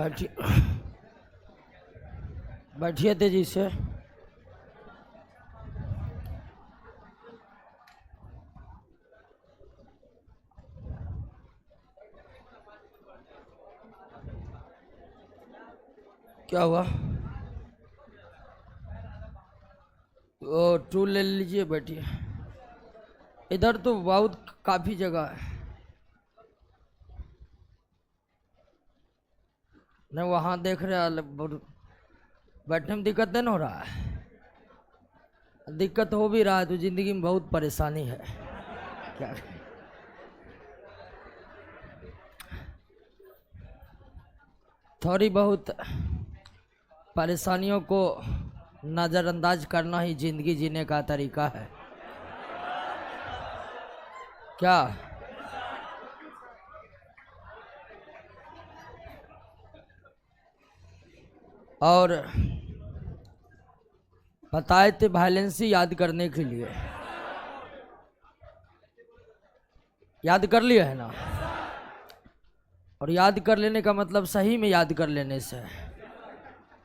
बैठिए बैठिए तेजी से। क्या हुआ? वो टूल ले लीजिए, बैठिए। इधर तो बहुत काफ़ी जगह है। नहीं, वहाँ देख रहे बैठने में दिक्कत नहीं हो रहा है? दिक्कत हो भी रहा है तो ज़िंदगी में बहुत परेशानी है। क्या थोड़ी बहुत परेशानियों को नज़रअंदाज करना ही ज़िंदगी जीने का तरीका है। क्या और बताए थे वायलेंसी याद करने के लिए, याद कर लिया है ना? और याद कर लेने का मतलब सही में याद कर लेने से है।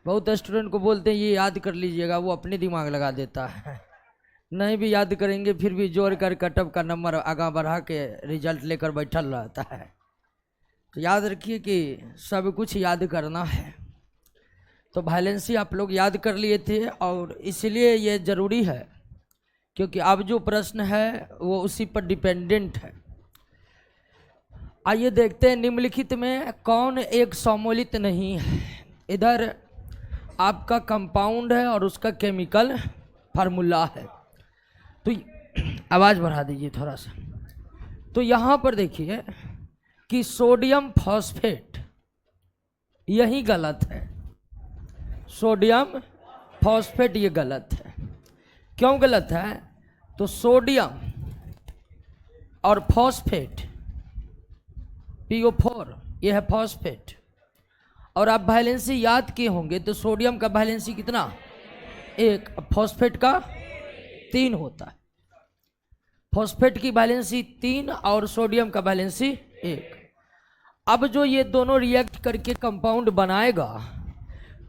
बहुत स्टूडेंट को बोलते हैं ये याद कर लीजिएगा, वो अपने दिमाग लगा देता है। नहीं भी याद करेंगे फिर भी जोड़ कर कटअप का नंबर आगा बढ़ा के रिजल्ट लेकर बैठल रहता है। तो याद रखिए कि सब कुछ याद करना है। तो वायलेंसी आप लोग याद कर लिए थे और इसलिए ये ज़रूरी है क्योंकि अब जो प्रश्न है वो उसी पर डिपेंडेंट है। आइए देखते हैं निम्नलिखित में कौन एक समूलित नहीं है। इधर आपका कंपाउंड है और उसका केमिकल फार्मूला है। तो आवाज़ बढ़ा दीजिए थोड़ा सा। तो यहाँ पर देखिए कि सोडियम फॉस्फेट, यही गलत है। सोडियम फॉस्फेट ये गलत है। क्यों गलत है? तो सोडियम और फॉस्फेट PO4 ये है फॉस्फेट। और आप वैलेंसी याद किए होंगे तो सोडियम का वैलेंसी कितना? 1। फॉस्फेट का 3 होता है। फॉस्फेट की वैलेंसी 3 और सोडियम का वैलेंसी 1। अब जो ये दोनों रिएक्ट करके कंपाउंड बनाएगा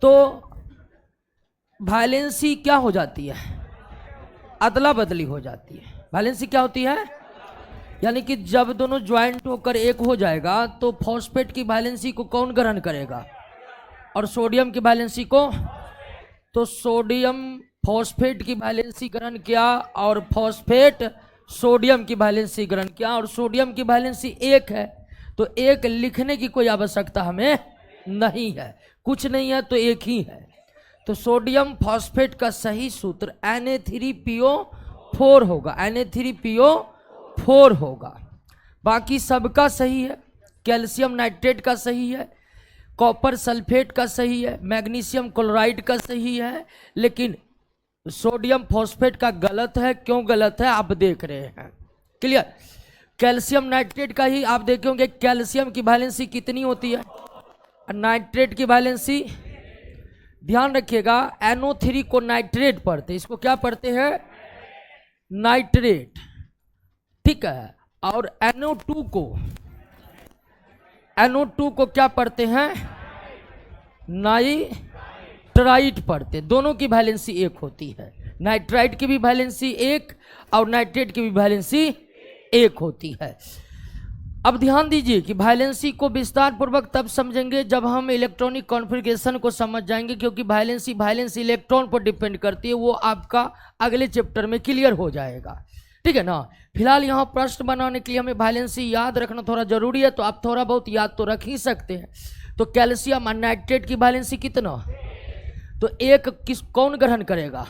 तो वैलेंसी क्या हो जाती है? अदला बदली हो जाती है। वैलेंसी क्या होती है? यानी कि जब दोनों ज्वाइंट होकर एक हो जाएगा तो फॉस्फेट की वैलेंसी को कौन ग्रहण करेगा और सोडियम की वैलेंसी को? तो सोडियम फॉस्फेट की वैलेंसी ग्रहण किया और फॉस्फेट सोडियम की वैलेंसी ग्रहण किया और सोडियम की वैलेंसी 1 है। तो 1 लिखने की कोई आवश्यकता हमें नहीं है, कुछ नहीं है तो 1 ही है। तो सोडियम फॉस्फेट का सही सूत्र Na3PO4 होगा। Na3PO4 होगा। बाकी सबका सही है। कैल्शियम नाइट्रेट का सही है, कॉपर सल्फेट का सही है, मैग्नीशियम क्लोराइड का सही है, लेकिन सोडियम फॉस्फेट का गलत है। क्यों गलत है आप देख रहे हैं। क्लियर? कैल्शियम नाइट्रेट का ही आप देखे होंगे। कैल्शियम की वैलेंसी कितनी होती है? नाइट्रेट की वैलेंसी, ध्यान रखिएगा, NO3 को नाइट्रेट पढ़ते, इसको क्या पढ़ते हैं? नाइट्रेट, ठीक है। और NO2 को क्या पढ़ते हैं? नाइट्राइट पढ़ते। दोनों की वैलेंसी 1 होती है। नाइट्राइट की भी वैलेंसी 1 और नाइट्रेट की भी वैलेंसी 1 होती है। अब ध्यान दीजिए कि वैलेंसी को विस्तार पूर्वक तब समझेंगे जब हम इलेक्ट्रॉनिक कॉन्फ़िगरेशन को समझ जाएंगे, क्योंकि वैलेंसी इलेक्ट्रॉन पर डिपेंड करती है। वो आपका अगले चैप्टर में क्लियर हो जाएगा, ठीक है ना। फिलहाल यहाँ प्रश्न बनाने के लिए हमें वैलेंसी याद रखना थोड़ा जरूरी है, तो आप थोड़ा बहुत याद तो रख ही सकते हैं। तो कैल्शियम और नाइट्रेट की वैलेंसी कितना? तो 1 कौन ग्रहण करेगा?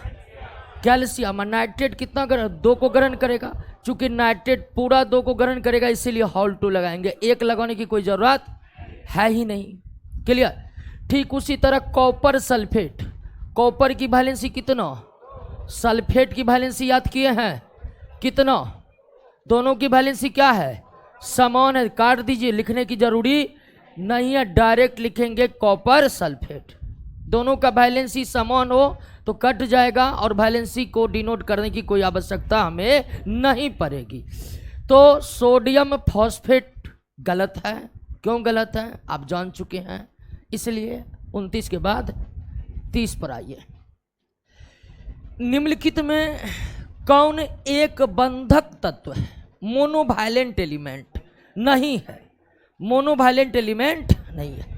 कैल्शियम। और नाइट्रेट कितना 2 को ग्रहण करेगा। चूंकि नाइट्रेट पूरा 2 को ग्रहण करेगा इसीलिए होल 2 लगाएंगे, 1 लगाने की कोई जरूरत है ही नहीं। क्लियर? ठीक उसी तरह कॉपर सल्फेट, कॉपर की वैलेंसी कितना? सल्फेट की वैलेंसी याद किए हैं कितना? दोनों की वैलेंसी क्या है? समान है। काट दीजिए, लिखने की जरूरी नहीं है, डायरेक्ट लिखेंगे कॉपर सल्फेट। दोनों का वैलेंसी समान हो तो कट जाएगा और वैलेंसी को डिनोट करने की कोई आवश्यकता हमें नहीं पड़ेगी। तो सोडियम फॉस्फेट गलत है। क्यों गलत है आप जान चुके हैं। इसलिए 29 के बाद 30 पर आइए। निम्नलिखित में कौन एक बंधक तत्व है? मोनोवायलेंट एलिमेंट नहीं है, मोनोवायलेंट एलिमेंट नहीं है।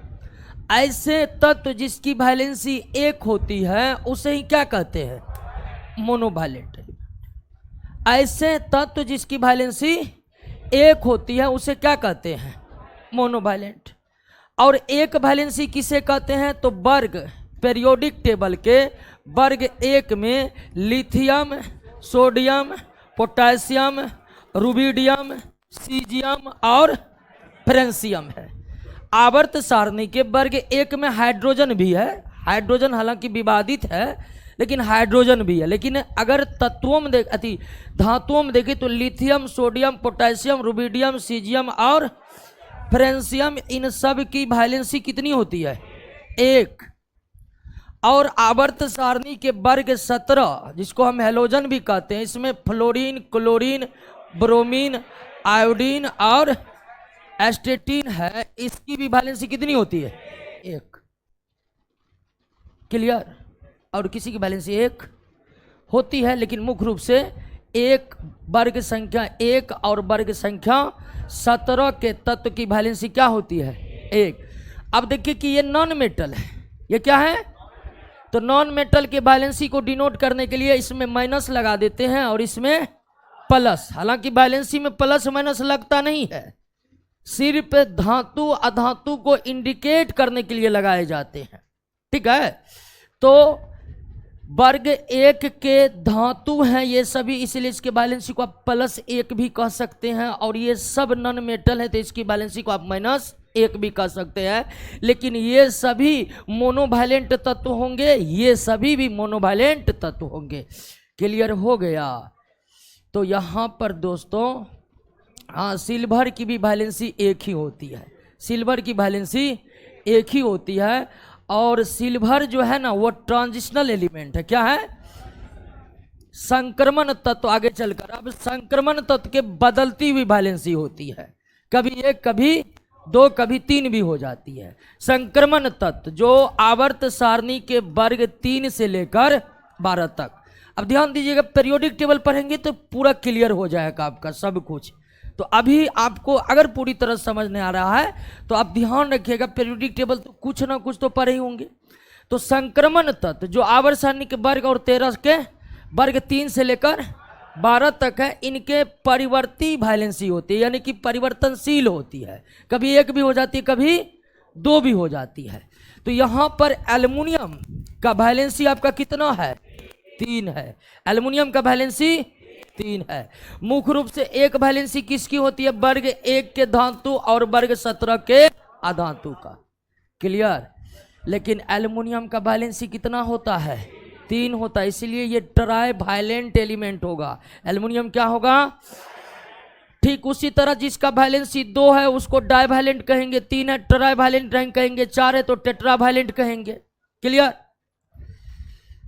ऐसे तत्व जिसकी वैलेंसी एक होती है उसे ही क्या कहते हैं? मोनोवायलेंट एलिमेंट। ऐसे तत्व जिसकी वैलेंसी एक होती है उसे क्या कहते हैं? मोनोवायलेंट। और एक वैलेंसी किसे कहते हैं? तो वर्ग पीरियोडिक टेबल के वर्ग एक में lithium, sodium, potassium, rubidium, caesium और फ्रेंसियम है। आवर्त सारणी के वर्ग एक में हाइड्रोजन भी है, हाइड्रोजन हालांकि विवादित है लेकिन हाइड्रोजन भी है। लेकिन अगर तत्वों में धातुओं में देखें तो lithium, sodium, potassium, rubidium, caesium और फ्रेंसियम, इन सब की वैलेंसी कितनी होती है? एक। और आवर्त सारणी के वर्ग 17 जिसको हम हेलोजन भी कहते हैं, इसमें फ्लोरीन, क्लोरीन, ब्रोमीन, आयोडीन और एस्टेटीन है, इसकी भी वैलेंसी कितनी होती है? एक। क्लियर? और किसी की वैलेंसी एक होती है लेकिन मुख्य रूप से एक वर्ग संख्या एक और वर्ग संख्या 17 के तत्व की वैलेंसी क्या होती है? एक। अब देखिए कि ये नॉन मेटल है, ये क्या है? तो नॉन मेटल के वैलेंसी को डिनोट करने के लिए इसमें माइनस लगा देते हैं और इसमें प्लस। हालांकि वैलेंसी में प्लस माइनस लगता नहीं है, सिर्फ धातु अधातु को इंडिकेट करने के लिए लगाए जाते हैं। ठीक है? तो वर्ग एक के धातु हैं ये सभी, इसलिए इसके वैलेंसी को आप +1 भी कह सकते हैं। और ये सब नॉन मेटल है तो इसकी वैलेंसी को आप -1 भी कह सकते हैं। लेकिन ये सभी मोनोवायलेंट तत्व होंगे, ये सभी भी मोनोवायलेंट तत्व होंगे। क्लियर हो गया? तो यहाँ पर दोस्तों हाँ, सिल्वर की भी वैलेंसी एक ही होती है, सिल्वर की वैलेंसी एक ही होती है। और सिल्वर जो है ना वो ट्रांजिशनल एलिमेंट है। क्या है? संक्रमण तत्व। आगे चलकर अब संक्रमण तत्व के बदलती हुई वैलेंसी होती है, कभी एक, कभी दो, कभी 3 भी हो जाती है। संक्रमण तत्व जो आवर्त सारणी के वर्ग 3 से लेकर 12 तक। अब ध्यान दीजिएगा, पीरियोडिक टेबल पढ़ेंगे तो पूरा क्लियर हो जाएगा आपका सब कुछ। तो अभी आपको अगर पूरी तरह समझ नहीं आ रहा है तो आप ध्यान रखिएगा, पीरियोडिक टेबल तो कुछ ना कुछ तो पढ़े ही होंगे। तो संक्रमण तत्व जो आवर्त सारणी के वर्ग और 13 के वर्ग 3 से लेकर 12 तक है, इनके परिवर्ती वैलेंसी होती है, यानी कि परिवर्तनशील होती है। कभी एक भी हो जाती है, कभी 2 भी हो जाती है। तो यहाँ पर एल्युमिनियम का वैलेंसी आपका कितना है? 3 है। एल्युमिनियम का वैलेंसी 3 है। मुख्य रूप से एक वैलेंसी किसकी होती है? वर्ग 1 के धातु और वर्ग 17 के अधातु का। क्लियर? लेकिन एल्युमिनियम का वैलेंसी कितना होता है? 3 होता है, इसलिए ये ट्राई वायलेंट एलिमेंट होगा। एल्युमिनियम क्या होगा? ठीक उसी तरह जिसका वैलेंसी 2 है उसको डाई वायलेंट कहेंगे, 3 है ट्राई वायलेंट कहेंगे, 4 है तो टेट्रा वायलेंट कहेंगे। क्लियर?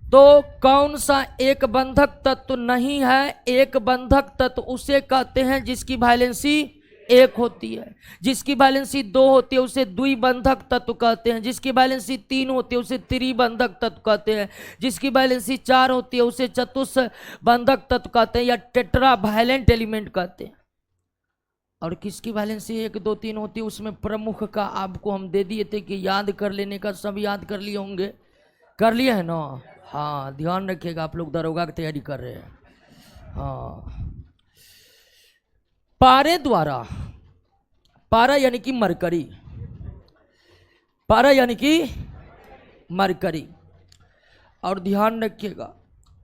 तो कौन सा एक बंधक तत्व नहीं है? एक बंधक तत्व उसे कहते हैं जिसकी वैलेंसी 1 होती है। जिसकी वैलेंसी 2 होती है उसे द्विबंधक तत्व कहते हैं। जिसकी वैलेंसी 3 होती है उसे त्रिबंधक तत्व कहते हैं। जिसकी वैलेंसी 4 होती है उसे चतुष्बंधक तत्व कहते हैं या टेट्रा वायलेंट एलिमेंट कहते हैं। और किसकी वैलेंसी 1, 2, 3 होती है उसमें प्रमुख का आपको हम दे दिए थे कि याद कर लेने का। सब याद कर लिए होंगे, कर लिए है ना? हाँ, ध्यान रखिएगा, आप लोग दरोगा की तैयारी कर रहे हैं। हाँ, पारे द्वारा, पारा यानी कि मरकरी, पारा यानी कि मरकरी। और ध्यान रखिएगा,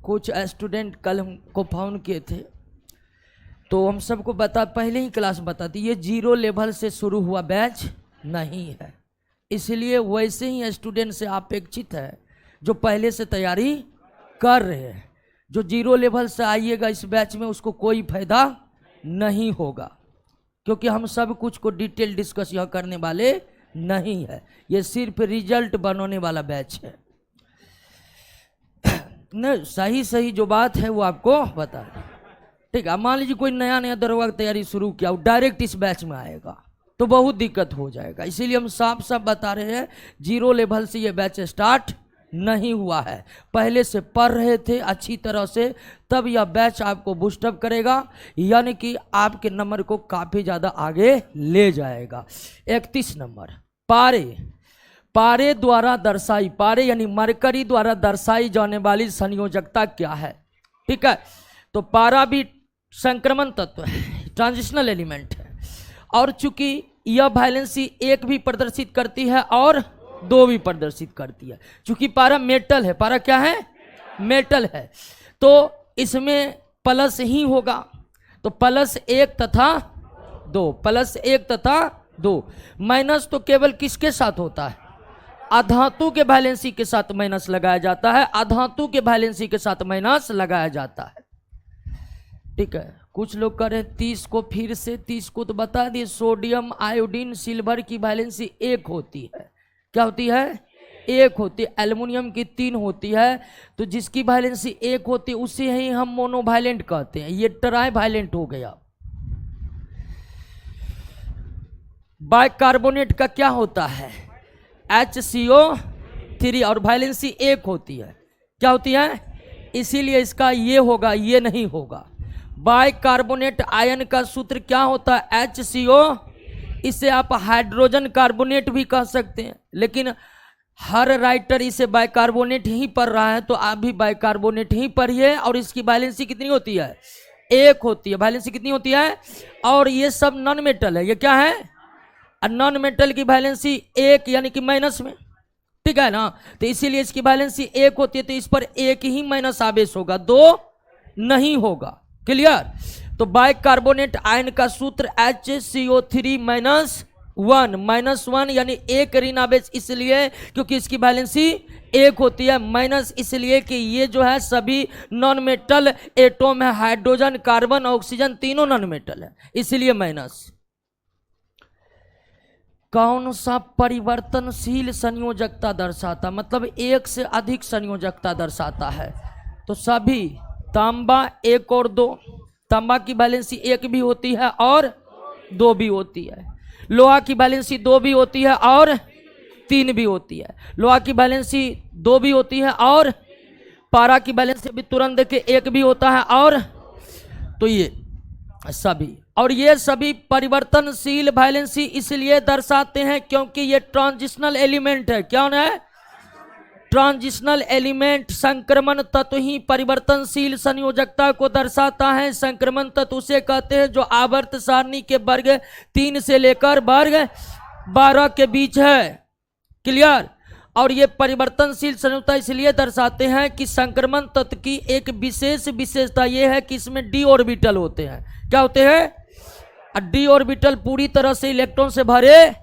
कुछ स्टूडेंट कल हमको फोन किए थे तो हम सबको पहले ही क्लास बता दी, ये 0 लेवल से शुरू हुआ बैच नहीं है। इसलिए वैसे ही स्टूडेंट से अपेक्षित है जो पहले से तैयारी कर रहे हैं। जो 0 लेवल से आइएगा इस बैच में उसको कोई फायदा नहीं होगा, क्योंकि हम सब कुछ को डिटेल डिस्कस यहाँ करने वाले नहीं है। ये सिर्फ रिजल्ट बनाने वाला बैच है। नहीं, सही जो बात है वो आपको बता दें। ठीक है? मान लीजिए कोई नया दरोगा की तैयारी शुरू किया, वो डायरेक्ट इस बैच में आएगा, तो बहुत दिक्कत हो जाएगा। इसीलिए हम साफ साफ बता रहे हैं, जीरो लेवल से ये बैच स्टार्ट नहीं हुआ है, पहले से पढ़ रहे थे अच्छी तरह से, तब यह बैच आपको बूस्टअप करेगा, यानी कि आपके नंबर को काफ़ी ज़्यादा आगे ले जाएगा। 31 नंबर, पारे। पारे द्वारा दर्शाई, पारे यानी मरकरी द्वारा दर्शाई जाने वाली संयोजकता क्या है? ठीक है, तो पारा भी संक्रमण तत्व है, ट्रांजिशनल एलिमेंट है, और चूंकि यह वैलेंसी 1 भी प्रदर्शित करती है और 2 भी प्रदर्शित करती है। चूंकि पारा मेटल है, पारा क्या है? मेटल है, तो इसमें प्लस ही होगा, तो +1 तथा 2, +1 तथा 2। माइनस तो केवल किसके साथ होता है? अधातु के वैलेंसी के साथ माइनस लगाया जाता है, अधातु के वैलेंसी के साथ माइनस लगाया जाता है। ठीक है, कुछ लोग कह रहे 30 को, फिर से 30 को तो बता दिए, सोडियम, आयोडीन, सिल्वर की वैलेंसी 1 होती है। क्या होती है? 1 होती है। एल्युमिनियम की 3 होती है, तो जिसकी वैलेंसी 1 होती है उसे ही हम मोनोवैलेंट कहते हैं, ये ट्राई वैलेंट हो गया। बाइकार्बोनेट का क्या होता है? HCO3, और वैलेंसी 1 होती है। क्या होती है? इसीलिए इसका ये होगा, ये नहीं होगा। बाइकार्बोनेट आयन का सूत्र क्या होता है? HCO। इसे आप हाइड्रोजन कार्बोनेट भी कह सकते हैं, लेकिन हर राइटर इसे बाइकार्बोनेट ही पढ़ रहा है, तो आप भी बाइकार्बोनेट ही पढ़िए। और इसकी वैलेंसी कितनी होती है? 1 होती है। वैलेंसी कितनी होती है? और ये सब नॉन मेटल है। ये क्या है? नॉन मेटल की वैलेंसी 1 यानी कि माइनस में, ठीक है ना, तो इसीलिए इसकी वैलेंसी 1 होती है, तो इस पर 1 ही माइनस आवेश होगा, 2 नहीं होगा। क्लियर? तो बाइकार्बोनेट आयन का सूत्र HCO3 -1 यानी 1 ऋण आवेश, इसलिए क्योंकि इसकी वैलेंसी 1 होती है, माइनस इसलिए कि ये जो है सभी नॉन मेटल एटॉम है, हाइड्रोजन, कार्बन, ऑक्सीजन तीनों नॉन मेटल है, इसलिए माइनस। कौन सा परिवर्तनशील संयोजकता दर्शाता, मतलब 1 से अधिक संयोजकता दर्शाता है? तो सभी, तांबा 1 और 2, तांबा की वैलेंसी 1 भी होती है और 2 भी होती है। लोहा की वैलेंसी 2 भी होती है और 3 भी होती है। लोहा की वैलेंसी 2 भी होती है, और पारा की वैलेंसी भी तुरंत देखे 1 भी होता है, और तो ये सभी, और ये सभी परिवर्तनशील वैलेंसी इसलिए दर्शाते हैं क्योंकि ये ट्रांजिशनल एलिमेंट है। क्या है? Transitional element. संक्रमण तत्व ही परिवर्तनशील संयोजकता को दर्शाता है। संक्रमण तत्व उसे कहते हैं जो आवर्त सारणी के वर्ग 3 से लेकर वर्ग 12 के बीच है। क्लियर? और ये परिवर्तनशील संयोजकता इसलिए दर्शाते हैं कि संक्रमण तत्व की एक विशेषता यह है कि इसमें d ऑर्बिटल होते हैं। क्या होते हैं? d ऑर्बिटल पूरी तरह से इलेक्ट्रॉन से भरे,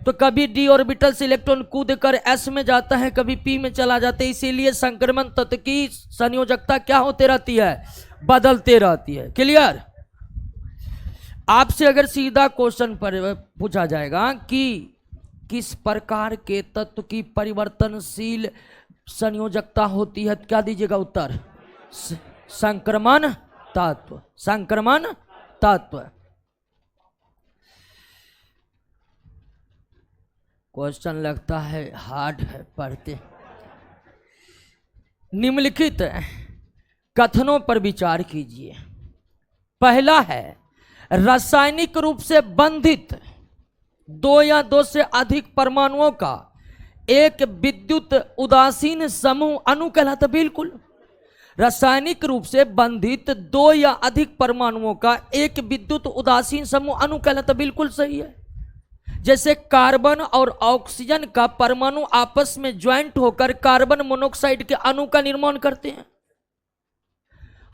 तो कभी d ऑर्बिटल से इलेक्ट्रॉन कूद कर s में जाता है, कभी p में चला जाता है, इसीलिए संक्रमण तत्व की संयोजकता क्या होते रहती है? बदलते रहती है। क्लियर? आपसे अगर सीधा क्वेश्चन पर पूछा जाएगा कि किस प्रकार के तत्व की परिवर्तनशील संयोजकता होती है, क्या दीजिएगा उत्तर? संक्रमण तत्व। संक्रमण तत्व। क्वेश्चन लगता है हार्ड है, पढ़ते। निम्नलिखित कथनों पर विचार कीजिए। पहला है, रासायनिक रूप से बंधित 2 या 2 से अधिक परमाणुओं का एक विद्युत उदासीन समूह अणु कहलाता। बिल्कुल, रासायनिक रूप से बंधित 2 या अधिक परमाणुओं का एक विद्युत उदासीन समूह अणु कहलाता। बिल्कुल सही है। जैसे कार्बन और ऑक्सीजन का परमाणु आपस में ज्वाइंट होकर कार्बन मोनोऑक्साइड के अणु का निर्माण करते हैं।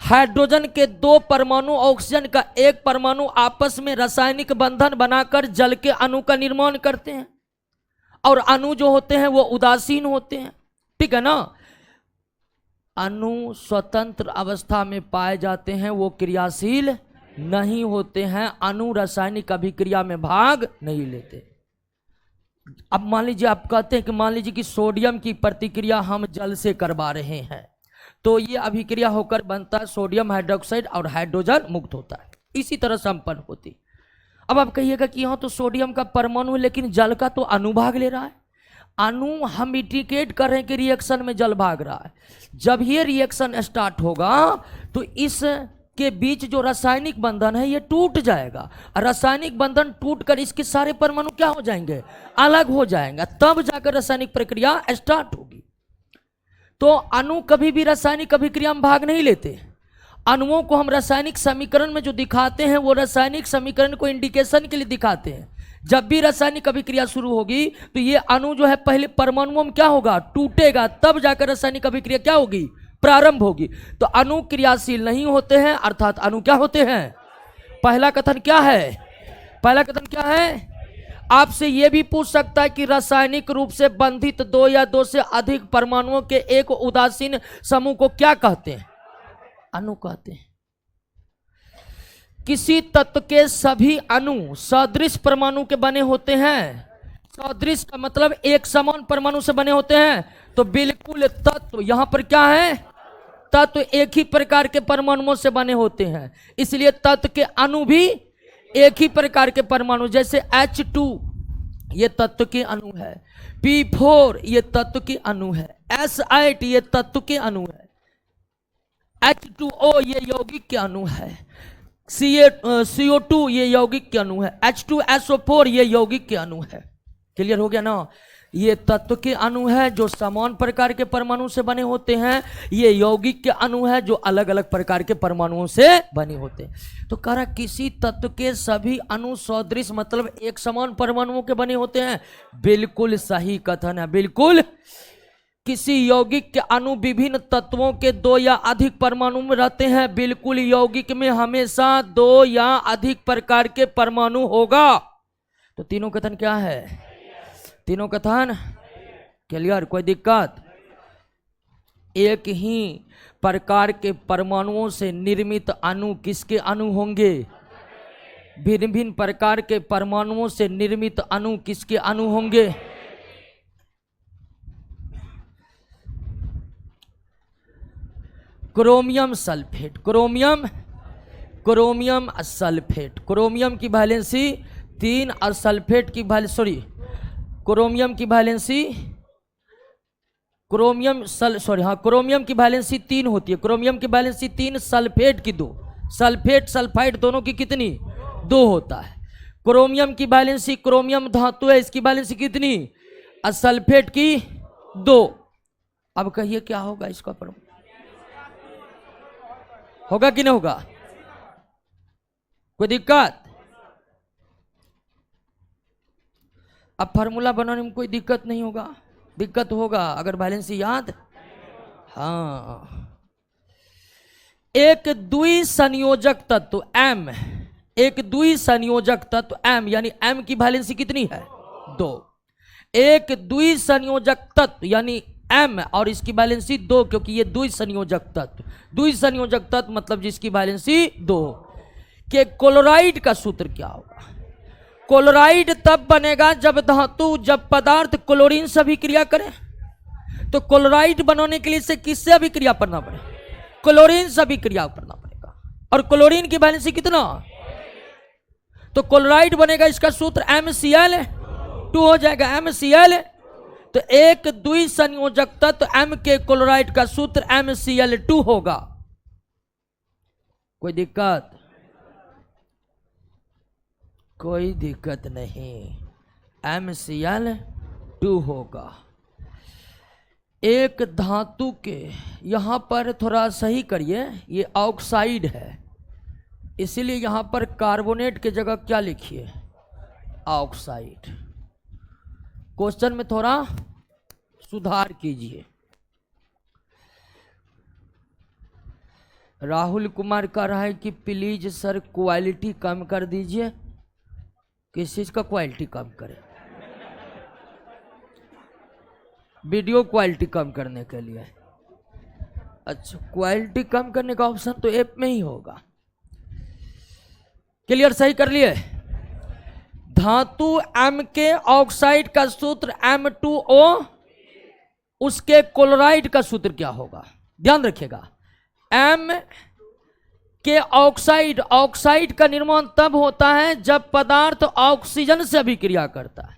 हाइड्रोजन के 2 परमाणु, ऑक्सीजन का 1 परमाणु आपस में रासायनिक बंधन बनाकर जल के अणु का निर्माण करते हैं, और अणु जो होते हैं वो उदासीन होते हैं। ठीक है ना? अणु स्वतंत्र अवस्था में पाए जाते हैं, वो क्रियाशील नहीं होते हैं। अणु रासायनिक अभिक्रिया में भाग नहीं लेते। अब मान लीजिए आप कहते हैं कि मान लीजिए कि सोडियम की प्रतिक्रिया हम जल से करवा रहे हैं, तो ये अभिक्रिया होकर बनता है सोडियम हाइड्रोक्साइड और हाइड्रोजन मुक्त होता है। इसी तरह संपन्न होती। अब आप कहिएगा कि यहाँ तो सोडियम का परमाणु है लेकिन जल का तो अणु भाग ले रहा है। अणु हम इंडिकेट कर रहे हैं कि रिएक्शन में जल भाग रहा है। जब ये रिएक्शन स्टार्ट होगा तो इस के बीच जो रासायनिक बंधन है ये टूट जाएगा। रासायनिक बंधन टूटकर इसके सारे परमाणु क्या हो जाएंगे, अलग हो जाएंगे, तब जाकर रासायनिक प्रक्रिया स्टार्ट होगी। तो अणु कभी भी रासायनिक अभिक्रिया में भाग नहीं लेते। अणुओं को हम रासायनिक समीकरण में जो दिखाते हैं वो रासायनिक समीकरण को इंडिकेशन के लिए दिखाते हैं। जब भी रासायनिक अभिक्रिया शुरू होगी तो ये अणु जो है पहले परमाणुओं में क्या होगा, टूटेगा, तब जाकर रासायनिक अभिक्रिया क्या होगी, प्रारंभ होगी। तो अणु क्रियाशील नहीं होते हैं, अर्थात अणु क्या होते हैं। पहला कथन क्या है, पहला कथन क्या है। आपसे यह भी पूछ सकता है कि रासायनिक रूप से बंधित दो या दो से अधिक परमाणुओं के एक उदासीन समूह को क्या कहते हैं, अणु कहते हैं। किसी तत्व के सभी अणु सदृश परमाणु के बने होते हैं। सदृश का मतलब एक समान परमाणु से बने होते हैं। तो बिल्कुल तत्व यहां पर क्या है, तत्व एक ही प्रकार के परमाणुओं से बने होते हैं, इसलिए तत्व के अणु भी एक ही प्रकार के परमाणु, जैसे H2 ये तत्व के अणु है, P4 ये तत्व के अणु है, S8 ये तत्व के अणु है, H2O ये यौगिक के अणु है, CO2 ये यौगिक के अणु है, H2SO4 ये यौगिक के अणु है। क्लियर हो गया ना। ये तत्व के अणु है जो समान प्रकार के परमाणु से बने होते हैं, ये यौगिक के अणु है जो अलग अलग प्रकार के परमाणुओं से बने होते हैं। तो कह रहा किसी तत्व के सभी अणु सदृश मतलब एक समान परमाणुओं के बने होते हैं। बिल्कुल सही कथन है, बिल्कुल। किसी यौगिक के अणु विभिन्न तत्वों के दो या अधिक परमाणु में रहते हैं। बिल्कुल, यौगिक में हमेशा दो या अधिक प्रकार के परमाणु होगा। तो तीनों कथन क्या है, तीनों कथन क्लियर, कोई दिक्कत। एक ही प्रकार के परमाणुओं से निर्मित अणु किसके अणु होंगे, भिन्न भिन्न प्रकार के परमाणुओं से निर्मित अणु किसके अणु होंगे। Chromium sulphate, chromium sulphate, chromium की वैलेंसी 3 और सल्फेट की क्रोमियम की वैलेंसी क्रोमियम की वैलेंसी 3 होती है। क्रोमियम की वैलेंसी 3, सल्फेट की 2। सल्फेट सल्फाइड दोनों की कितनी, 2 होता है। क्रोमियम की वैलेंसी, क्रोमियम धातु है, इसकी वैलेंसी कितनी, और सल्फेट की 2। अब कहिए क्या होगा इसका प्रमाण, होगा कि नहीं होगा, कोई दिक्कत। अब फार्मूला बनाने में कोई दिक्कत नहीं होगा, दिक्कत होगा अगर वैलेंसी याद। हाँ, एक द्विसंयोजक तत्व M, एक द्विसंयोजक तत्व M यानी M की वैलेंसी कितनी है, 2। एक द्विसंयोजक तत्व यानी M और इसकी वैलेंसी 2, क्योंकि ये द्विसंयोजक तत्व, द्विसंयोजक तत्व मतलब जिसकी वैलेंसी 2 के क्लोराइड का सूत्र क्या होगा। क्लोराइड तब बनेगा जब जब पदार्थ क्लोरीन से अभिक्रिया करे। तो क्लोराइड बनाने के लिए से किससे अभिक्रिया करना पड़े, क्लोरीन से अभिक्रिया करना पड़ेगा। और क्लोरीन की वैलेंसी कितना, तो क्लोराइड बनेगा, इसका सूत्र MCl2 हो जाएगा, MCl। तो एक द्विसंयोजक तत्व M के क्लोराइड का सूत्र MCl2 होगा। कोई दिक्कत, कोई दिक्कत नहीं, MCl2 होगा। एक धातु के, यहां पर थोड़ा सही करिए, ये ऑक्साइड है, इसीलिए यहां पर कार्बोनेट के जगह क्या लिखिए, ऑक्साइड। क्वेश्चन में थोड़ा सुधार कीजिए। राहुल कुमार कह रहा है कि प्लीज सर क्वालिटी कम कर दीजिए। किस चीज का क्वालिटी कम करें, वीडियो क्वालिटी कम करने के लिए। अच्छा, क्वालिटी कम करने का ऑप्शन तो ऐप में ही होगा। क्लियर, सही कर लिए। धातु M के ऑक्साइड का सूत्र M2O, उसके क्लोराइड का सूत्र क्या होगा, ध्यान रखिएगा। के ऑक्साइड, ऑक्साइड का निर्माण तब होता है जब पदार्थ ऑक्सीजन से अभिक्रिया करता है।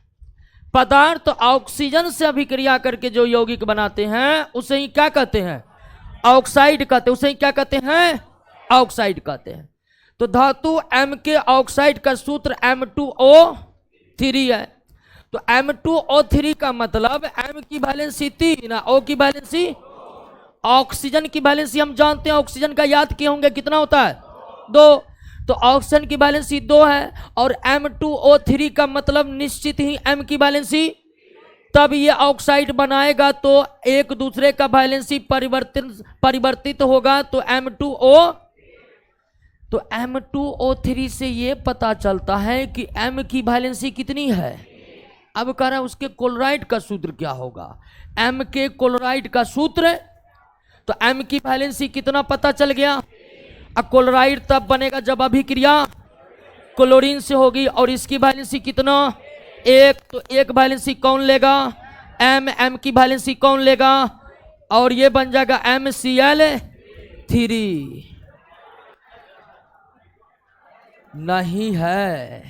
पदार्थ ऑक्सीजन से अभिक्रिया करके जो यौगिक बनाते हैं उसे ही क्या कहते हैं? ऑक्साइड कहते हैं। उसे ही क्या कहते हैं? ऑक्साइड कहते हैं। तो धातु M के ऑक्साइड का सूत्र M2O3 है। तो M2O3 का मतलब M की वैलेंसी 3, O की वैलेंसी, ऑक्सीजन की वैलेंसी हम जानते हैं, ऑक्सीजन का याद किए होंगे कितना होता है? 2। तो ऑक्सीजन की वैलेंसी 2 है और M2O3 का मतलब निश्चित ही M की वैलेंसी, तब ये ऑक्साइड बनाएगा तो एक दूसरे का वैलेंसी परिवर्तित होगा। तो M2O3 से ये पता चलता है कि M की वैलेंसी कितनी है। अब कह रहा है उसके क्लोराइड का सूत्र क्या होगा? M के क्लोराइड का सूत्र, तो M की वैलेंसी कितना पता चल गया। अब क्लोराइड तब बनेगा जब अभिक्रिया क्लोरीन से होगी और इसकी वैलेंसी कितना? 1। तो एक वैलेंसी कौन लेगा? M की वैलेंसी कौन लेगा? और ये बन जाएगा MCl3। नहीं है,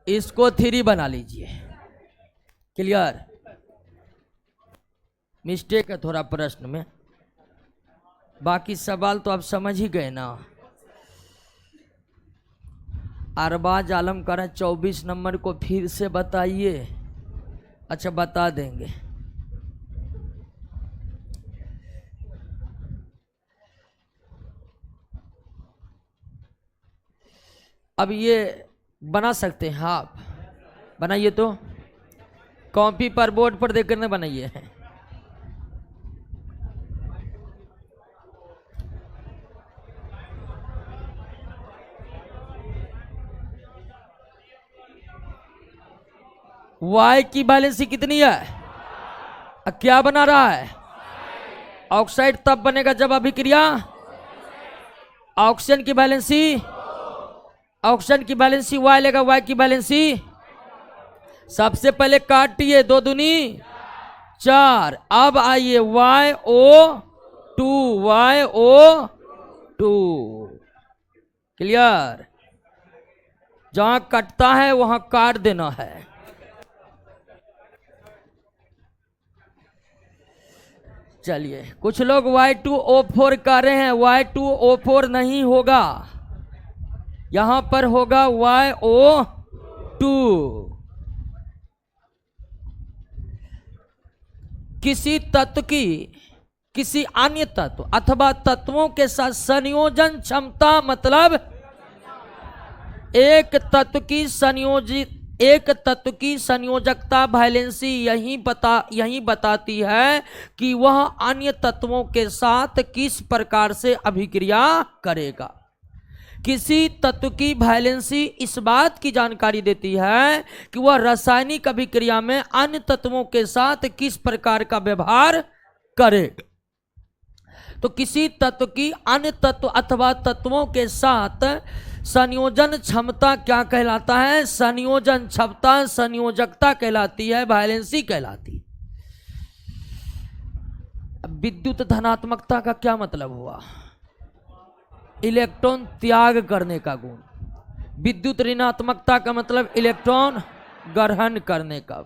इसको 3 बना लीजिए। क्लियर? मिस्टेक है थोड़ा प्रश्न में, बाकी सवाल तो आप समझ ही गए ना। अरबाज आलम कर 24 नंबर को फिर से बताइए। अच्छा बता देंगे। अब ये बना सकते हैं आप, बनाइए तो कॉपी पर बोर्ड पर देख कर बनाइए। Y की वैलेंसी कितनी है? क्या बना रहा है? ऑक्साइड तब बनेगा जब अभिक्रिया ऑक्सीजन की वैलेंसी, ऑक्सीजन की वैलेंसी Y लेगा, Y की वैलेंसी सबसे पहले काटिए, 2 दूनी 4। अब आइए YO2, YO2। क्लियर? जहां कटता है वहां काट देना है। चलिए, कुछ लोग Y2O4 कर रहे हैं, Y2O4 नहीं होगा, यहां पर होगा YO2। किसी तत्व की किसी अन्य तत्व अथवा तत्वों के साथ संयोजन क्षमता, मतलब एक तत्व की संयोजकता वैलेंसी यही बताती है कि वह अन्य तत्वों के साथ किस प्रकार से अभिक्रिया करेगा। किसी तत्व की वैलेंसी इस बात की जानकारी देती है कि वह रासायनिक अभिक्रिया में अन्य तत्वों के साथ किस प्रकार का व्यवहार करेगा। तो किसी तत्व की अन्य तत्व अथवा तत्वों के साथ संयोजन क्षमता क्या कहलाता है? संयोजन क्षमता संयोजकता कहलाती है, वैलेंसी कहलाती है। विद्युत धनात्मकता का क्या मतलब हुआ? इलेक्ट्रॉन त्याग करने का गुण। विद्युत ऋणात्मकता का मतलब इलेक्ट्रॉन ग्रहण करने का।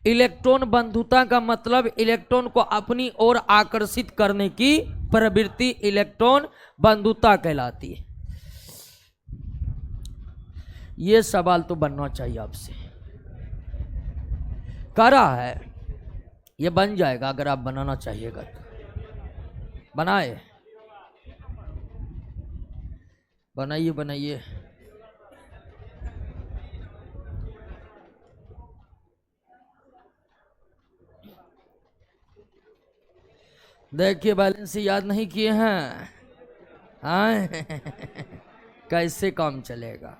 इलेक्ट्रॉन बंधुता का मतलब इलेक्ट्रॉन को अपनी ओर आकर्षित करने की प्रवृत्ति इलेक्ट्रॉन बंधुता कहलाती है। ये सवाल तो बनना चाहिए आपसे। कह रहा है ये बन जाएगा अगर आप बनाना चाहिएगा तो बनाए, बनाइए बनाइए। देखिए बैलेंस याद नहीं किए हैं, हाँ कैसे काम चलेगा।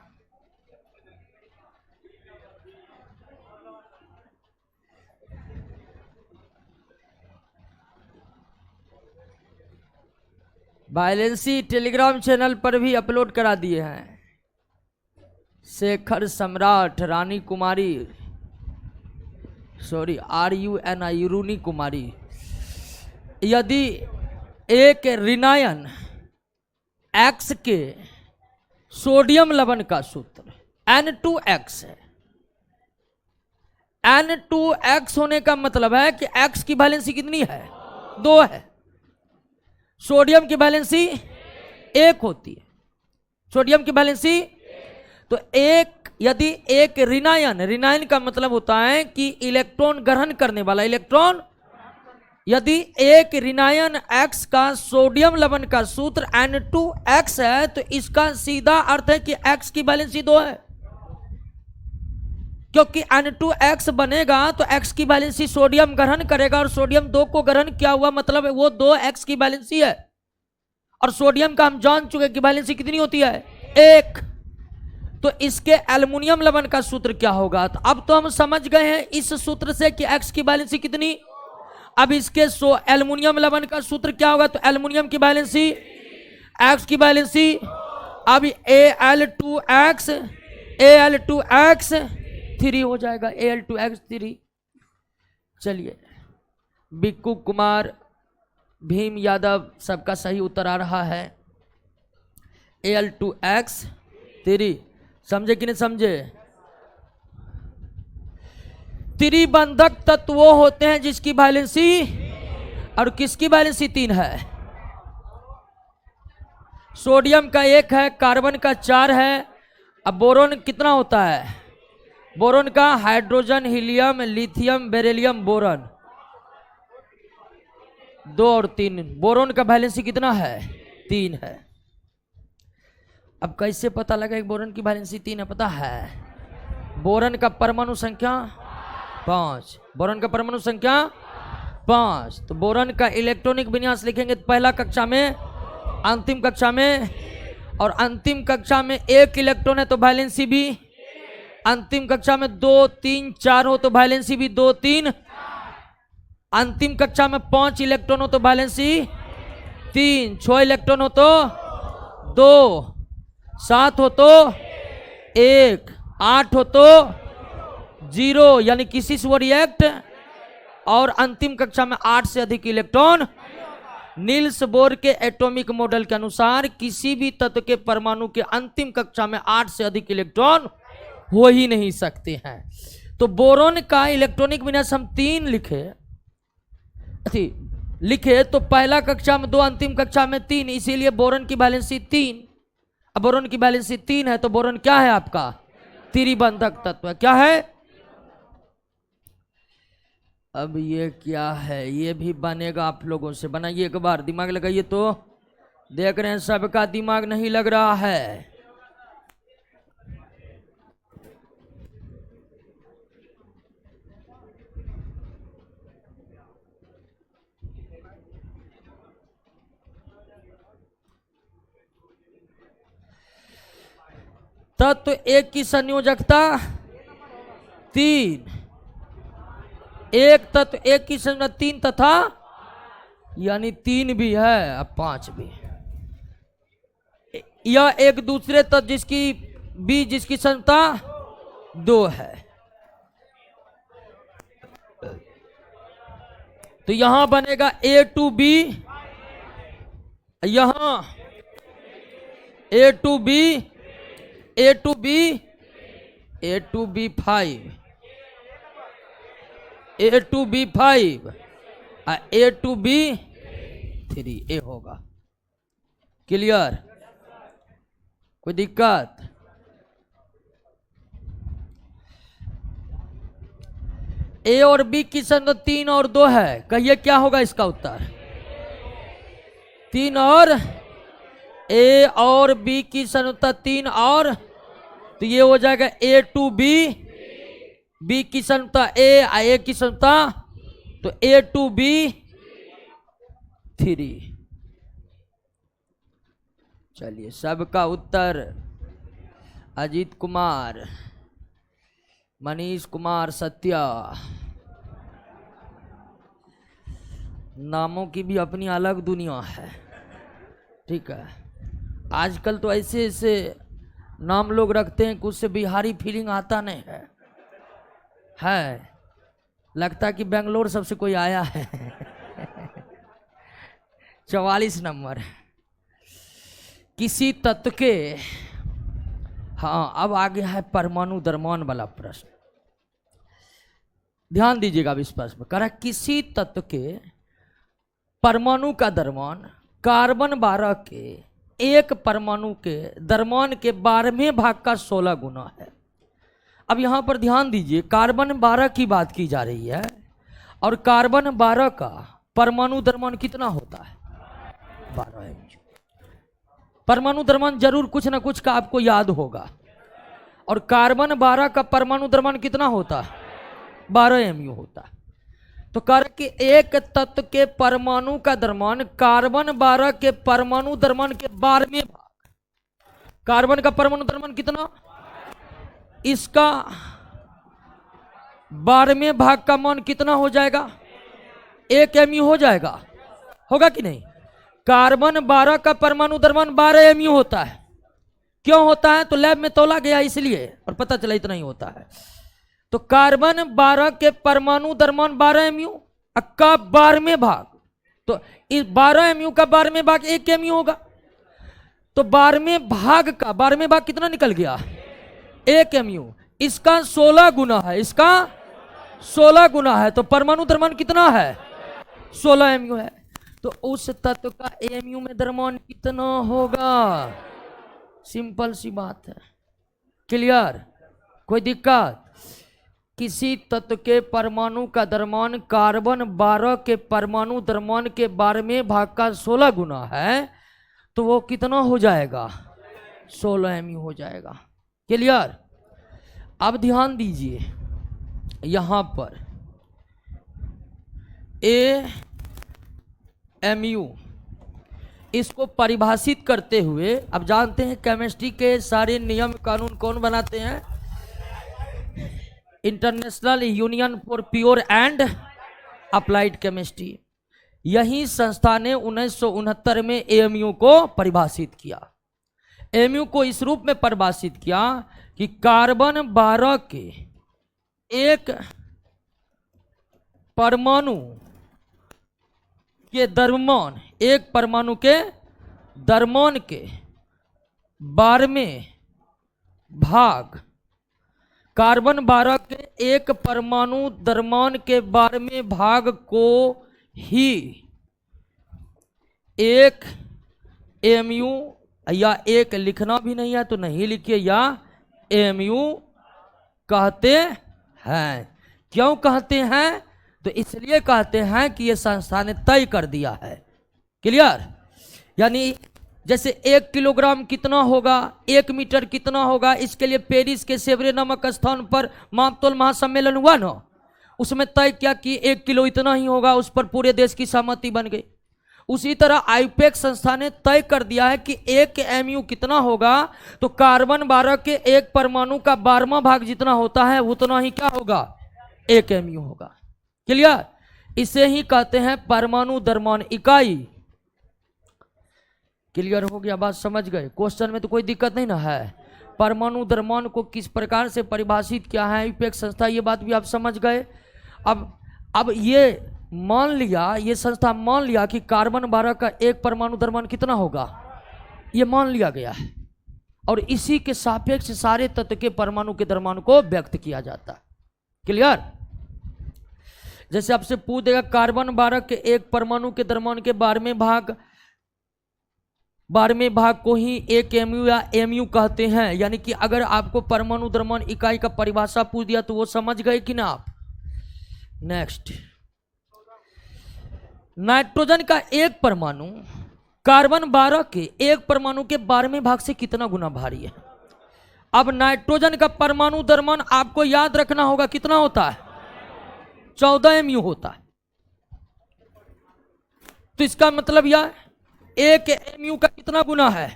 बैलेंसी टेलीग्राम चैनल पर भी अपलोड करा दिए हैं। शेखर सम्राट, रानी कुमारी, सॉरी RUNI रूनी कुमारी। यदि एक ऋणायन X के सोडियम लवण का सूत्र N2X है। N2X होने का मतलब है कि X की वैलेंसी कितनी है? 2 है। सोडियम की वैलेंसी 1 होती है। सोडियम की वैलेंसी तो यदि एक ऋणायन का मतलब होता है कि इलेक्ट्रॉन ग्रहण करने वाला इलेक्ट्रॉन, यदि एक ऋणायन X का सोडियम लवण का सूत्र N2X है तो इसका सीधा अर्थ है कि X की वैलेंसी 2 है, क्योंकि N2X बनेगा तो X की वैलेंसी सोडियम ग्रहण करेगा और सोडियम 2 को ग्रहण किया हुआ मतलब है वो 2X की वैलेंसी है। और सोडियम का हम जान चुके कि वैलेंसी कितनी होती है? 1। तो इसके एल्युमिनियम लवण का सूत्र क्या होगा? तो अब तो हम समझ गए हैं इस सूत्र से कि X की वैलेंसी कितनी। अब इसके एल्युमिनियम लवण का सूत्र क्या होगा? तो एल्युमिनियम की वैलेंसी X की वैलेंसी अब Al2X 3 हो जाएगा। Al2X 3। चलिए, बिक्कू कुमार, भीम यादव सबका सही उत्तर आ रहा है Al2X 3। समझे कि नहीं समझे? त्रिबंधक तत्व वो होते हैं जिसकी वैलेंसी और किसकी वैलेंसी 3 है? सोडियम का 1 है, कार्बन का 4 है। अब बोरोन कितना होता है? बोरोन का hydrogen, helium, lithium, beryllium, boron 2 और 3। बोरोन का वैलेंसी कितना है? 3 है। अब कैसे पता लगा कि बोरॉन की वैलेंसी 3 है? पता है, बोरॉन का परमाणु संख्या 5। बोरॉन का परमाणु संख्या 5। तो बोरॉन का इलेक्ट्रॉनिक विन्यास लिखेंगे पहला कक्षा में, अंतिम कक्षा में, और अंतिम कक्षा में 1 इलेक्ट्रॉन है तो वैलेंसी भी, अंतिम कक्षा में 2 3 4 हो तो वैलेंसी भी 2 3, अंतिम कक्षा में 5 इलेक्ट्रॉन हो तो वैलेंसी 3, 6 इलेक्ट्रॉन हो तो 2, 7 हो तो 1, 8 हो तो 0 यानी किसी से वो रिएक्ट, और अंतिम कक्षा में 8 से अधिक इलेक्ट्रॉन। नील्स बोर के एटॉमिक मॉडल के अनुसार किसी भी तत्व के परमाणु के अंतिम कक्षा में 8 से अधिक इलेक्ट्रॉन हो ही नहीं सकते हैं। तो बोरॉन का इलेक्ट्रॉनिक विन्यास हम 3 लिखे तो पहला कक्षा में 2, अंतिम कक्षा में 3, इसीलिए बोरॉन की वैलेंसी 3। अब बोरॉन की वैलेंसी 3 है तो बोरॉन क्या है आपका? त्रिबंधक तत्व। क्या है? अब ये क्या है? ये भी बनेगा, आप लोगों से बनाइए एक बार, दिमाग लगाइए। तो देख रहे हैं सबका दिमाग नहीं लग रहा है। तत्व 1 की संयोजकता 3, एक तत्व 1 की संयोजकता 3 तथा यानी 3 भी है अब 5 भी। यह एक दूसरे तत्व जिसकी संयोजकता 2 है। तो यहां बनेगा A2B, यहां A2B 5, A2B5 A2B3 ए होगा। क्लियर? कोई दिक्कत? ए और बी की संख्या 3 और 2 है। कहिए क्या होगा इसका उत्तर? 3 और ए और बी की संख्या 3 और, तो ये हो जाएगा A2B, बी की संख्या ए की संख्या तो A2B3। चलिए, सबका उत्तर अजीत कुमार, मनीष कुमार, सत्या। नामों की भी अपनी अलग दुनिया है, ठीक है। आजकल तो ऐसे ऐसे नाम लोग रखते हैं कि उससे बिहारी फीलिंग आता नहीं है। लगता है कि बेंगलोर सबसे कोई आया है। 44 नंबर। किसी तत्व के, हाँ अब आ गया है परमाणु द्रव्यमान वाला प्रश्न, ध्यान दीजिएगा। अब इस प्रश्न में कह रहा है किसी तत्व के परमाणु का द्रव्यमान कार्बन 12 के एक परमाणु के द्रव्यमान के 12वें भाग का 16 गुना है। अब यहां पर ध्यान दीजिए, कार्बन 12 की बात की जा रही है और कार्बन 12 का परमाणु द्रव्यमान कितना होता है? 12 mg। परमाणु द्रव्यमान जरूर कुछ ना कुछ का आपको याद होगा। और कार्बन 12 का परमाणु द्रव्यमान कितना होता है? 12 mu होता है। तो कह रहे कि एक तत्व के परमाणु का द्रव्यमान कार्बन 12 के परमाणु द्रव्यमान के 12वें भाग, कार्बन का परमाणु द्रव्यमान कितना, इसका 12वें भाग का मान कितना हो जाएगा? 1 mu हो जाएगा, होगा कि नहीं? कार्बन 12 का परमाणु द्रव्यमान 12 mu होता है। क्यों होता है? तो लैब में तौला गया इसलिए, और पता चला इतना ही होता है। तो कार्बन 12 के परमाणु द्रव्यमान 12 mu का 12वें भाग, तो इस 12 mu का 12वें भाग 1 mu होगा। तो 12वें भाग का 12वें भाग कितना निकल गया? 1 mu। इसका 16 गुना है, इसका 16 गुना है। तो परमाणु द्रव्यमान कितना है? 16 mu है। तो उस तत्व का mu में द्रव्यमान कितना होगा? सिंपल सी बात है। क्लियर? कोई दिक्कत? किसी तत्व के परमाणु का द्रव्यमान कार्बन 12 के परमाणु द्रव्यमान के 12वें भाग का 16 गुना है, तो वो कितना हो जाएगा? 16 mu हो जाएगा। क्लियर? अब ध्यान दीजिए, यहां पर mu इसको परिभाषित करते हुए, अब जानते हैं केमिस्ट्री के सारे नियम कानून कौन बनाते हैं? International union for pure and applied chemistry. यही संस्था ने 1969 में AMU को परिभाषित किया। AMU को इस रूप में परिभाषित किया कि कार्बन 12 के एक परमाणु के द्रव्यमान, एक परमाणु के द्रव्यमान के 12वें भाग, कार्बन 12 के एक परमाणु द्रव्यमान के 12वें भाग को ही 1 mu, या 1 लिखना भी नहीं है तो नहीं लिखिए, या mu कहते हैं। क्यों कहते हैं? तो इसलिए कहते हैं कि यह संस्था ने तय कर दिया है। क्लियर? यानी जैसे 1 किलोग्राम कितना होगा, 1 मीटर कितना होगा, इसके लिए पेरिस के सेवरे नामक स्थान पर मापतोल महासम्मेलन हुआ ना, उसमें तय किया कि 1 किलो इतना ही होगा, उस पर पूरे देश की सहमति बन गई। उसी तरह आईपैक संस्था ने तय कर दिया है कि 1 mu कितना होगा, तो कार्बन 12 के एक परमाणु का 12वां भाग जितना होता है उतना ही क्या होगा? 1 mu होगा। क्लियर? इसे ही कहते हैं परमाणु द्रव्यमान इकाई। क्लियर हो गया? बात समझ गए? क्वेश्चन में तो कोई दिक्कत नहीं ना है। परमाणु द्रव्यमान को किस प्रकार से परिभाषित किया है आईपैक संस्था, ये बात भी आप समझ गए। अब ये मान लिया, ये संस्था मान लिया कि कार्बन 12 का एक परमाणु द्रव्यमान कितना होगा, ये मान लिया गया है, और इसी के सापेक्ष सारे तत्व के परमाणु के द्रव्यमान को व्यक्त किया जाता है। क्लियर? जैसे आपसे पूछ देगा कार्बन 12 के एक परमाणु के द्रव्यमान के 12वें भाग को ही 1 mu या mu कहते हैं। यानी कि अगर आपको परमाणु द्रव्यमान इकाई का परिभाषा पूछ दिया तो वो समझ गए कि ना आप? नेक्स्ट, नाइट्रोजन का एक परमाणु कार्बन 12 के एक परमाणु के 12वें भाग से कितना गुना भारी है? अब नाइट्रोजन का परमाणु द्रव्यमान आपको याद रखना होगा, कितना होता है? 14 mu होता है। तो इसका मतलब यह 1 mu का कितना गुना है?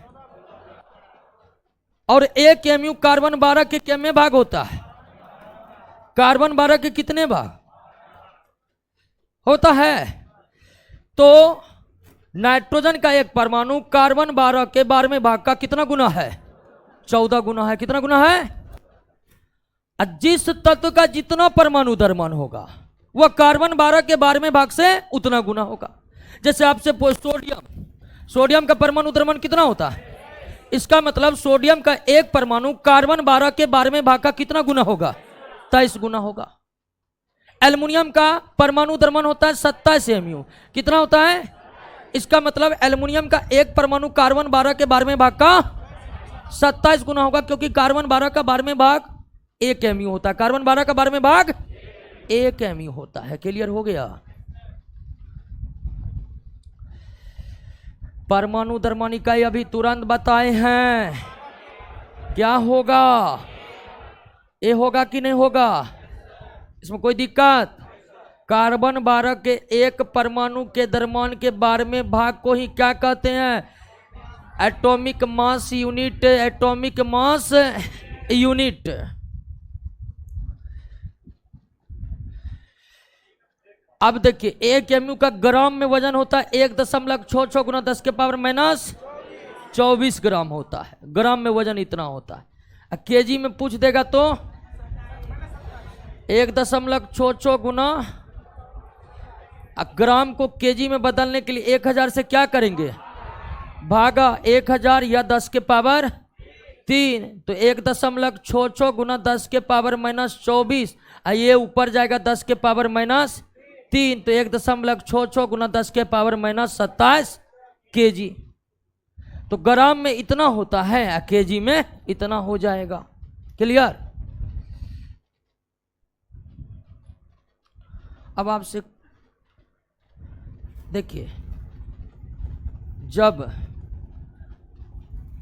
और 1 mu कार्बन 12 के कितने भाग होता है? कार्बन 12 के कितने भाग होता है? तो नाइट्रोजन का एक परमाणु कार्बन 12 के 12वें भाग का कितना गुना है? 14 गुना है। कितना गुना है? जिस तत्व का जितना परमाणु द्रव्यमान होगा वह कार्बन 12 के 12वें भाग से उतना गुना होगा। जैसे आपसे सोडियम का परमाणु द्रव्यमान कितना होता है? इसका मतलब सोडियम का एक परमाणु कार्बन 12 के 12वें भाग का कितना गुना होगा? 23 गुना होगा। एल्युमिनियम का परमाणु द्रव्यमान होता है 27 mu। कितना होता है? इसका मतलब एल्युमिनियम का एक परमाणु कार्बन 12 के 12वें भाग का 27 गुना होगा, क्योंकि कार्बन 12 का 12वें भाग 1 mu होता है। कार्बन 12 का 12वें भाग 1 mu होता है। क्लियर हो गया? परमाणु द्रव्यमान इकाई अभी तुरंत बताए हैं, क्या होगा? ये होगा कि नहीं होगा? इसमें कोई दिक्कत? कार्बन 12 के एक परमाणु के द्रव्यमान के 12वें भाग को ही क्या कहते हैं? Atomic mass unit. Atomic mass unit. अब देखिए, 1 mu का ग्राम में वजन होता है 1.66 गुना 10 के पावर -24 ग्राम होता है। ग्राम में वजन इतना होता है। केजी में पूछ देगा तो 1.66 गुना, ग्राम को केजी में बदलने के लिए 1000 से क्या करेंगे? भागा 1000 या 10 के पावर 3, तो 1.66 गुना 10 के पावर -24, ये ऊपर जाएगा 10 के पावर -3, तो 1.66 गुना 10 के पावर -27 केजी। तो ग्राम में इतना होता है, केजी में इतना हो जाएगा। क्लियर? अब आपसे देखिए, जब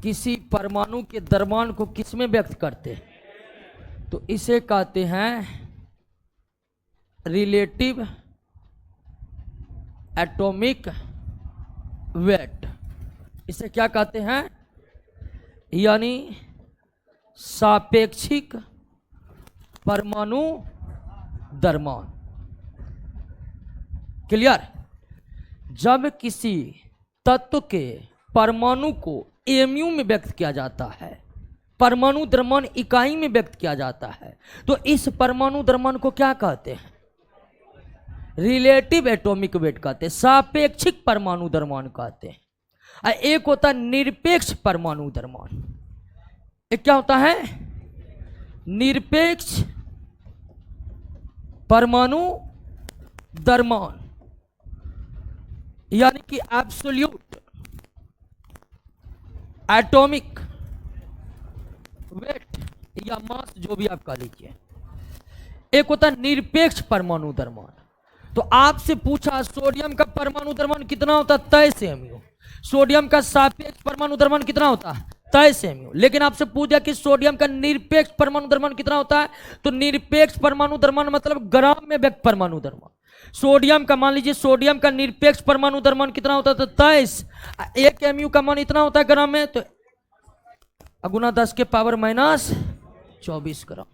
किसी परमाणु के द्रव्यमान को किस में व्यक्त करते हैं तो इसे कहते हैं रिलेटिव एटॉमिक वेट। इसे क्या कहते हैं? यानी सापेक्षिक परमाणु द्रव्यमान। क्लियर? जब किसी तत्व के परमाणु को mu में व्यक्त किया जाता है, परमाणु द्रव्यमान इकाई में व्यक्त किया जाता है, तो इस परमाणु द्रव्यमान को क्या कहते हैं? रिलेटिव एटॉमिक वेट कहते हैं, सापेक्षिक परमाणु द्रव्यमान कहते हैं। एक होता है निरपेक्ष परमाणु द्रव्यमान। एक क्या होता है? निरपेक्ष परमाणु द्रव्यमान, यानी कि एब्सोल्यूट एटॉमिक वेट या मास, जो भी आप कह लीजिए। एक होता है निरपेक्ष परमाणु द्रव्यमान। तो आपसे पूछा सोडियम का परमाणु द्रव्यमान कितना होता है? 23 mu। सोडियम का सापेक्ष परमाणु द्रव्यमान कितना होता है? 23 mu। लेकिन आपसे पूछ दिया कि सोडियम का निरपेक्ष परमाणु द्रव्यमान कितना होता है, तो निरपेक्ष परमाणु द्रव्यमान मतलब ग्राम में व्यक्त परमाणु द्रव्यमान। सोडियम का, मान लीजिए सोडियम का निरपेक्ष परमाणु द्रव्यमान कितना होता है? तो 23। 1 mu का मान इतना होता है ग्राम में, तो गुना 10 के पावर -24 ग्राम।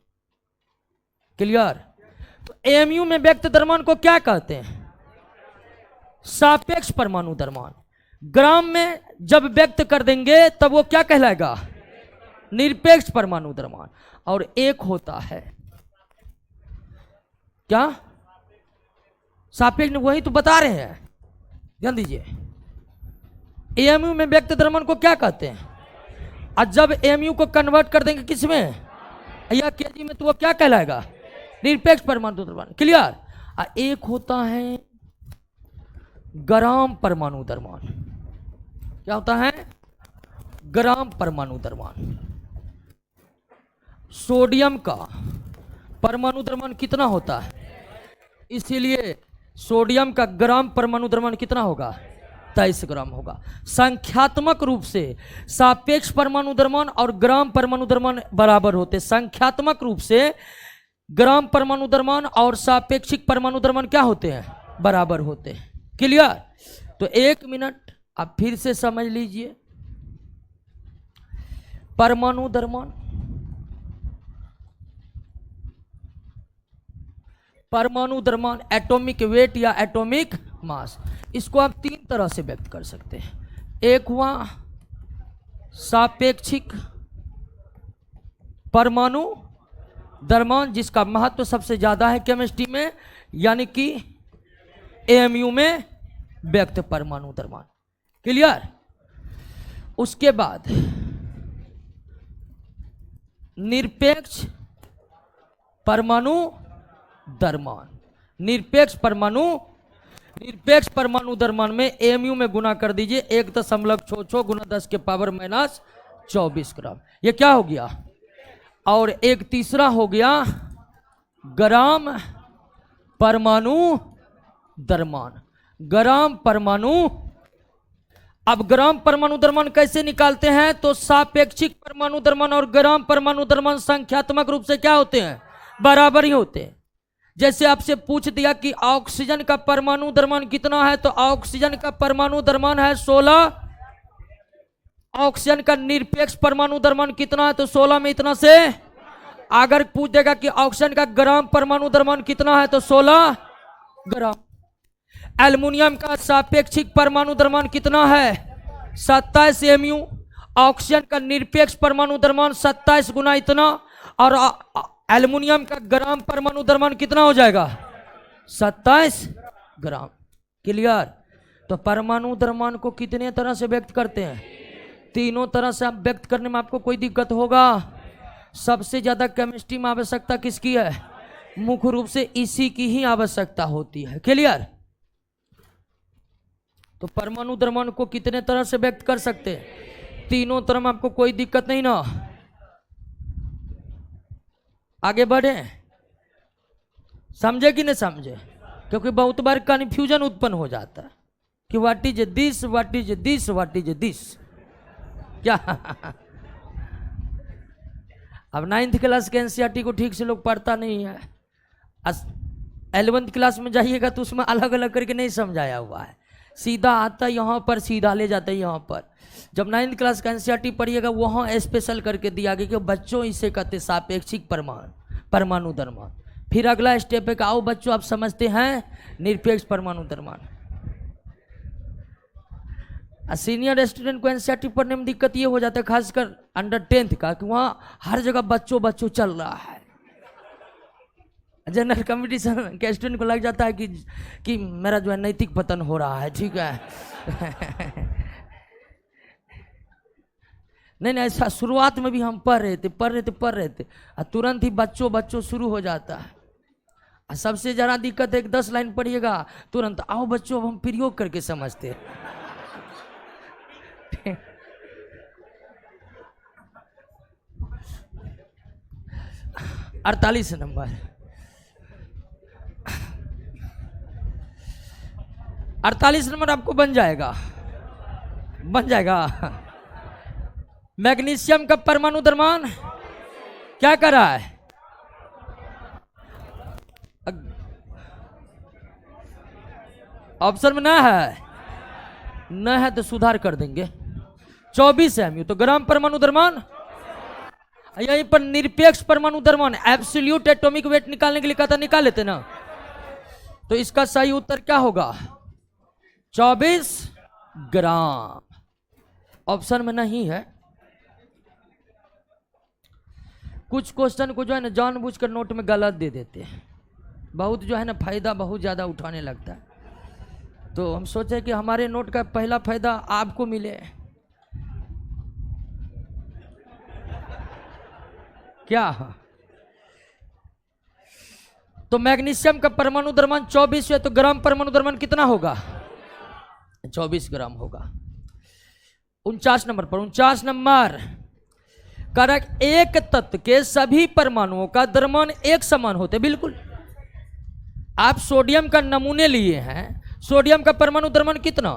क्लियर? तो mu में व्यक्त द्रव्यमान को क्या कहते हैं? सापेक्ष परमाणु द्रव्यमान। ग्राम में जब व्यक्त कर देंगे तब वो क्या कहलाएगा? निरपेक्ष परमाणु द्रव्यमान। और एक होता है क्या? सापेक्ष। वही तो बता रहे हैं, ध्यान दीजिए। mu में व्यक्त द्रव्यमान को क्या कहते हैं? और जब mu को कन्वर्ट कर देंगे किस में, या केजी में, तो वो क्या कहलाएगा? निरपेक्ष परमाणु द्रव्यमान। क्लियर? एक होता है ग्राम परमाणु द्रव्यमान। क्या होता है? ग्राम परमाणु द्रव्यमान। सोडियम का परमाणु द्रव्यमान कितना होता है? इसीलिए सोडियम का ग्राम परमाणु द्रव्यमान कितना होगा? 23 ग्राम होगा। संख्यात्मक रूप से सापेक्ष परमाणु द्रव्यमान और ग्राम परमाणु द्रव्यमान बराबर होते। संख्यात्मक रूप से ग्राम परमाणु द्रव्यमान और सापेक्षिक परमाणु द्रव्यमान क्या होते हैं? बराबर होते हैं। क्लियर? तो 1 मिनट आप फिर से समझ लीजिए। परमाणु द्रव्यमान, परमाणु द्रव्यमान, एटॉमिक वेट या एटॉमिक मास, इसको आप 3 तरह से व्यक्त कर सकते हैं। एक हुआ सापेक्षिक परमाणु द्रव्यमान, जिसका महत्व सबसे ज्यादा है केमिस्ट्री में, यानी कि mu में व्यक्त परमाणु द्रव्यमान। क्लियर? उसके बाद निरपेक्ष परमाणु द्रव्यमान। निरपेक्ष परमाणु द्रव्यमान में एमयू में गुना कर दीजिए 1.66 गुना 10 के पावर माइनस 24 ग्राम। ये क्या हो गया? और एक तीसरा हो गया ग्राम परमाणु द्रव्यमान। ग्राम परमाणु, अब ग्राम परमाणु द्रव्यमान कैसे निकालते हैं? तो सापेक्षिक परमाणु द्रव्यमान और ग्राम परमाणु द्रव्यमान संख्यात्मक रूप से क्या होते हैं? बराबर ही होते हैं। जैसे आपसे पूछ दिया कि ऑक्सीजन का परमाणु द्रव्यमान कितना है, तो ऑक्सीजन का परमाणु द्रव्यमान है 16। ऑक्सीजन का निरपेक्ष परमाणु द्रव्यमान कितना है, तो 16 में इतना से। अगर पूछ देगा कि ऑक्सीजन का ग्राम परमाणु द्रव्यमान कितना है, तो 16 ग्राम। एल्युमिनियम का सापेक्षिक परमाणु द्रव्यमान कितना है? 27 mu। ऑक्सीजन का निरपेक्ष परमाणु द्रव्यमान 27 गुना इतना, और एल्युमिनियम का ग्राम परमाणु द्रव्यमान कितना हो जाएगा? 27 ग्राम। क्लियर? तो परमाणु द्रव्यमान को कितने तरह से व्यक्त करते हैं? तीनों तरह से आप व्यक्त करने में आपको कोई दिक्कत होगा? सबसे ज्यादा केमिस्ट्री में आवश्यकता किसकी है? मुख्य रूप से इसी की ही आवश्यकता होती है। क्लियर? तो परमाणु द्रव्यमान को कितने तरह से व्यक्त कर सकते हैं? तीनों तरह में आपको कोई दिक्कत नहीं ना। आगे बढ़े, समझे कि नहीं समझे? क्योंकि बहुत बार कन्फ्यूजन उत्पन्न हो जाता है कि what is this, what is this, what is this. क्या अब 9th क्लास के एनसीईआरटी को ठीक से लोग पढ़ता नहीं है। 11th क्लास में जाइएगा तो उसमें अलग अलग करके नहीं समझाया हुआ है, सीधा आता यहाँ पर, सीधा ले जाता है यहाँ पर। जब 9th क्लास का एनसीईआरटी पढ़िएगा वहाँ स्पेशल करके दिया गया कि बच्चों इसे कहते सापेक्षिक परमाणु द्रव्यमान। फिर अगला स्टेप पे आओ बच्चों, आप समझते हैं निरपेक्ष परमाणु द्रव्यमान। सीनियर स्टूडेंट को एनसीईआरटी पढ़ने में दिक्कत ये हो जाता है, खासकर अंडर 10th का, कि वहाँ हर जगह बच्चों चल रहा है। जनरल कंपटीशन के स्टूडेंट को लग जाता है कि मेरा जो है नैतिक पतन हो रहा है। ठीक है नहीं, ऐसा शुरुआत में भी हम पढ़ रहे थे और तुरंत ही बच्चों शुरू हो जाता है। सबसे ज़्यादा दिक्कत है, 10 लाइन पढ़िएगा तुरंत आओ बच्चों हम प्रयोग करके समझते। 48 नंबर 48 नंबर आपको बन जाएगा। मैग्नीशियम का परमाणु द्रव्यमान क्या कर रहा है? ऑप्शन में न है तो सुधार कर देंगे। 24 mu। तो ग्राम परमाणु द्रव्यमान, यहीं पर निरपेक्ष परमाणु द्रव्यमान एब्सोल्यूट एटॉमिक वेट निकालने के लिए कहता, निकाल लेते ना। तो इसका सही उत्तर क्या होगा? 24 ग्राम। ऑप्शन में नहीं है। कुछ क्वेश्चन को जो है ना जानबूझकर नोट में गलत दे देते हैं, बहुत जो है ना फायदा बहुत ज्यादा उठाने लगता है। तो हम सोचे कि हमारे नोट का पहला फायदा आपको मिले। क्या? तो मैग्नीशियम का परमाणु द्रव्यमान 24 है, तो ग्राम परमाणु द्रव्यमान कितना होगा? 24 ग्राम होगा। 49 नंबर पर 49 नंबर कारक एक तत्व के सभी परमाणुओं का द्रव्यमान एक समान होते। बिल्कुल, आप सोडियम का नमूने लिए हैं, सोडियम का परमाणु द्रव्यमान कितना?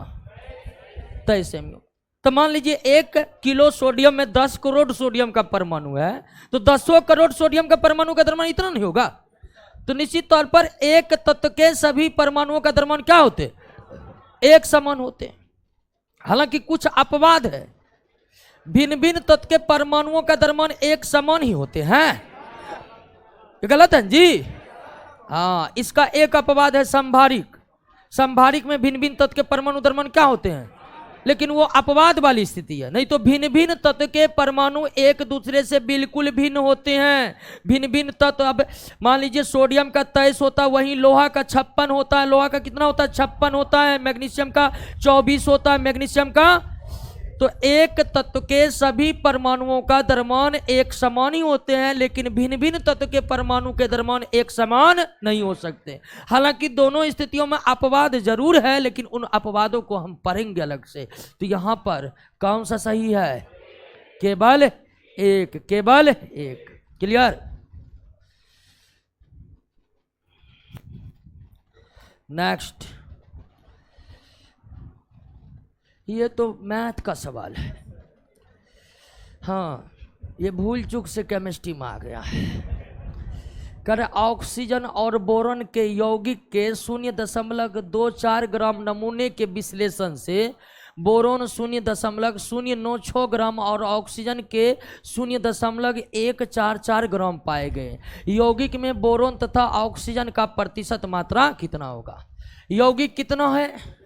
23 mu। तो मान लीजिए 1 किलो सोडियम में 10 करोड़ सोडियम का परमाणु है, तो 10 करोड़ सोडियम का परमाणु का द्रव्यमान इतना नहीं होगा। तो निश्चित तौर पर एक तत्व के सभी परमाणुओं का द्रव्यमान क्या होते? एक समान होते। हालांकि कुछ अपवाद है, भिन्न भिन्न तत्व के परमाणुओं का द्रव्यमान एक समान ही होते हैं। ये गलत है जी? हाँ, इसका एक अपवाद है संभारिक। संभारिक में भिन्न भिन्न तत्व के परमाणु द्रव्यमान क्या होते हैं, लेकिन वो अपवाद वाली स्थिति है। नहीं तो भिन्न भिन्न तत्व के परमाणु एक दूसरे से बिल्कुल भिन्न होते हैं। भिन्न भिन्न तत्व, अब मान लीजिए सोडियम का 23 होता है, वहीं लोहा का 56 होता है। लोहा का कितना होता है? 56 होता है। मैग्नीशियम का 24 होता है। मैग्नीशियम का तो एक तत्व के सभी परमाणुओं का द्रव्यमान एक समान ही होते हैं, लेकिन भिन्न भिन्न तत्व के परमाणु के द्रव्यमान एक समान नहीं हो सकते। हालांकि दोनों स्थितियों में अपवाद जरूर है, लेकिन उन अपवादों को हम पढ़ेंगे अलग से। तो यहां पर कौन सा सही है? केवल एक, केवल एक। क्लियर? नेक्स्ट, ये तो मैथ का सवाल है। हाँ, ये भूल चूक से केमिस्ट्री में आ गया है। कर ऑक्सीजन और बोरॉन के यौगिक के 0.24 ग्राम नमूने के विश्लेषण से बोरोन 0.096 ग्राम और ऑक्सीजन के 0.144 ग्राम पाए गए। यौगिक में बोरोन तथा ऑक्सीजन का प्रतिशत मात्रा कितना होगा? यौगिक कितना है?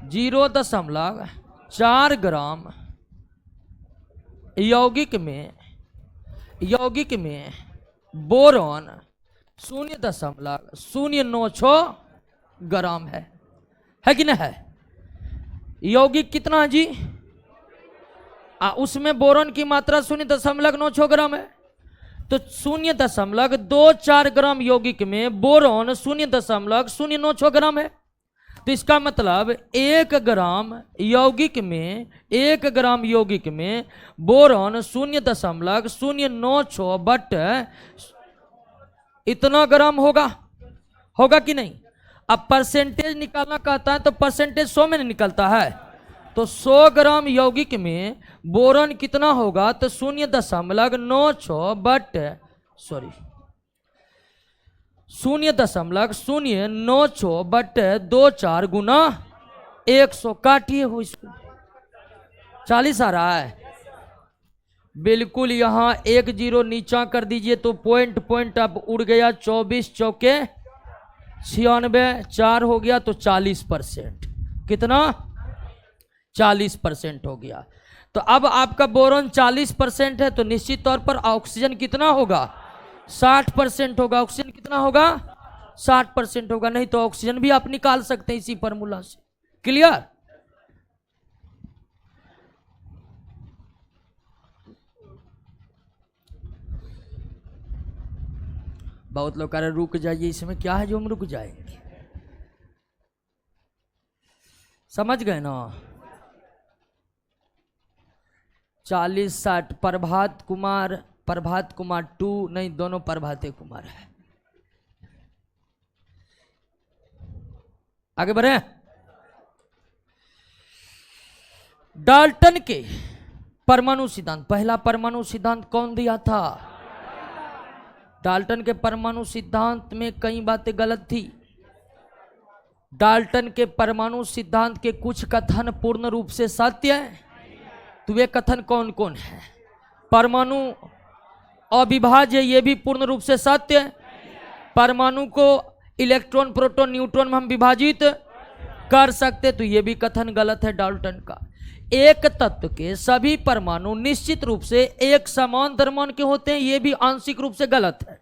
0.4 ग्राम। यौगिक में बोरोन 0.096 ग्राम है कि नहीं है? यौगिक कितना है जी? उसमें बोरोन की मात्रा 0.96 ग्राम है। तो 0.24 ग्राम यौगिक में बोरोन 0.096 ग्राम है। तो इसका मतलब 1 ग्राम यौगिक में बोरोन 0.096 बट इतना ग्राम होगा कि नहीं? अब परसेंटेज निकालना कहता है तो परसेंटेज 100 में निकलता है। तो 100 ग्राम यौगिक में बोरोन कितना होगा? तो 0.96 बट 0.096 बट 24 गुना 100 काटिए हो इसको, 40 आ रहा है। बिल्कुल, यहां 1 0 नीचा कर दीजिए तो पॉइंट अब उड़ गया। 24 चौके 96, 4 हो गया तो 40%। कितना? 40% हो गया। तो अब आपका बोरोन 40% है, तो निश्चित तौर पर ऑक्सीजन कितना होगा? 60% होगा। ऑक्सीजन कितना होगा? 60% होगा। नहीं तो ऑक्सीजन भी आप निकाल सकते हैं इसी फॉर्मूला से। क्लियर? बहुत लोग कह रहे रुक जाइए, इसमें क्या है जो हम रुक जाएंगे? समझ गए ना? 40-60 प्रभात कुमार 2 नहीं, दोनों प्रभाते कुमार है। आगे बढ़े। डाल्टन के परमाणु सिद्धांत, पहला परमाणु सिद्धांत कौन दिया था? डाल्टन के परमाणु सिद्धांत में कई बातें गलत थी। डाल्टन के परमाणु सिद्धांत के कुछ कथन पूर्ण रूप से सत्य है। तो वे कथन कौन कौन है? परमाणु अविभाज्य, ये भी पूर्ण रूप से सत्य है। परमाणु को इलेक्ट्रॉन, प्रोटॉन, न्यूट्रॉन में हम विभाजित कर सकते, तो ये भी कथन गलत है डाल्टन का। एक तत्व के सभी परमाणु निश्चित रूप से एक समान द्रव्यमान के होते हैं, ये भी आंशिक रूप से गलत है।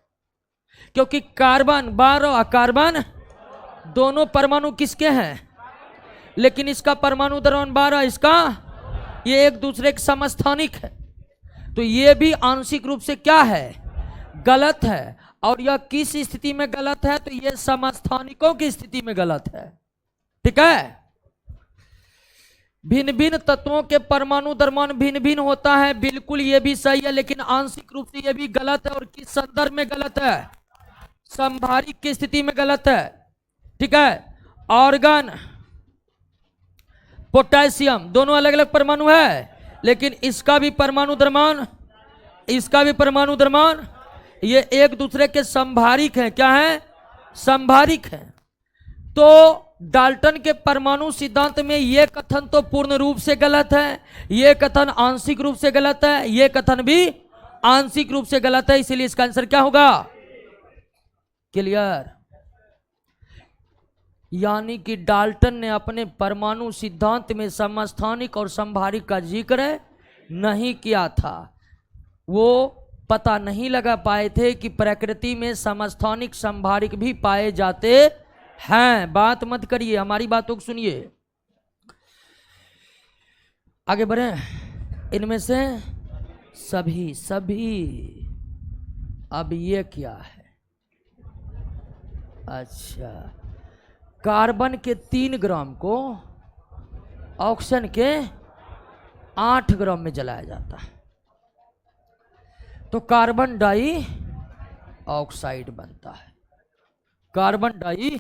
क्योंकि कार्बन 12 और कार्बन दोनों परमाणु किसके हैं? लेकिन इसका परमाणु द्रव्यमान 12, इसका, ये एक दूसरे के समस्थानिक है। तो ये भी आंशिक रूप से क्या है? गलत है। और यह किस स्थिति में गलत है? तो ये समस्थानिकों की स्थिति में गलत है। ठीक है? भिन्न भिन्न तत्वों के परमाणु द्रव्यमान भिन्न भिन्न होता है, बिल्कुल ये भी सही है, लेकिन आंशिक रूप से ये भी गलत है। और किस संदर्भ में गलत है? संभारिक की स्थिति में गलत है। ठीक है? ऑर्गन, पोटेशियम, दोनों अलग अलग परमाणु है, लेकिन इसका भी परमाणु द्रव्यमान, इसका भी परमाणु द्रव्यमान, ये एक दूसरे के संभारिक हैं। क्या है? संभारिक हैं। तो डाल्टन के परमाणु सिद्धांत में यह कथन तो पूर्ण रूप से गलत है, यह कथन आंशिक रूप से गलत है, यह कथन भी आंशिक रूप से गलत है। इसलिए इसका आंसर क्या होगा? क्लियर? यानी कि डाल्टन ने अपने परमाणु सिद्धांत में समस्थानिक और संभारिक का जिक्र नहीं किया था। वो पता नहीं लगा पाए थे कि प्रकृति में समस्थानिक संभारिक भी पाए जाते हैं। बात मत करिए, हमारी बातों को सुनिए। आगे बढ़े। इनमें से सभी सभी, अब ये क्या है? अच्छा, कार्बन के 3 ग्राम को ऑक्सीजन के 8 ग्राम में जलाया जाता है तो कार्बन डाई ऑक्साइड बनता है। कार्बन डाई,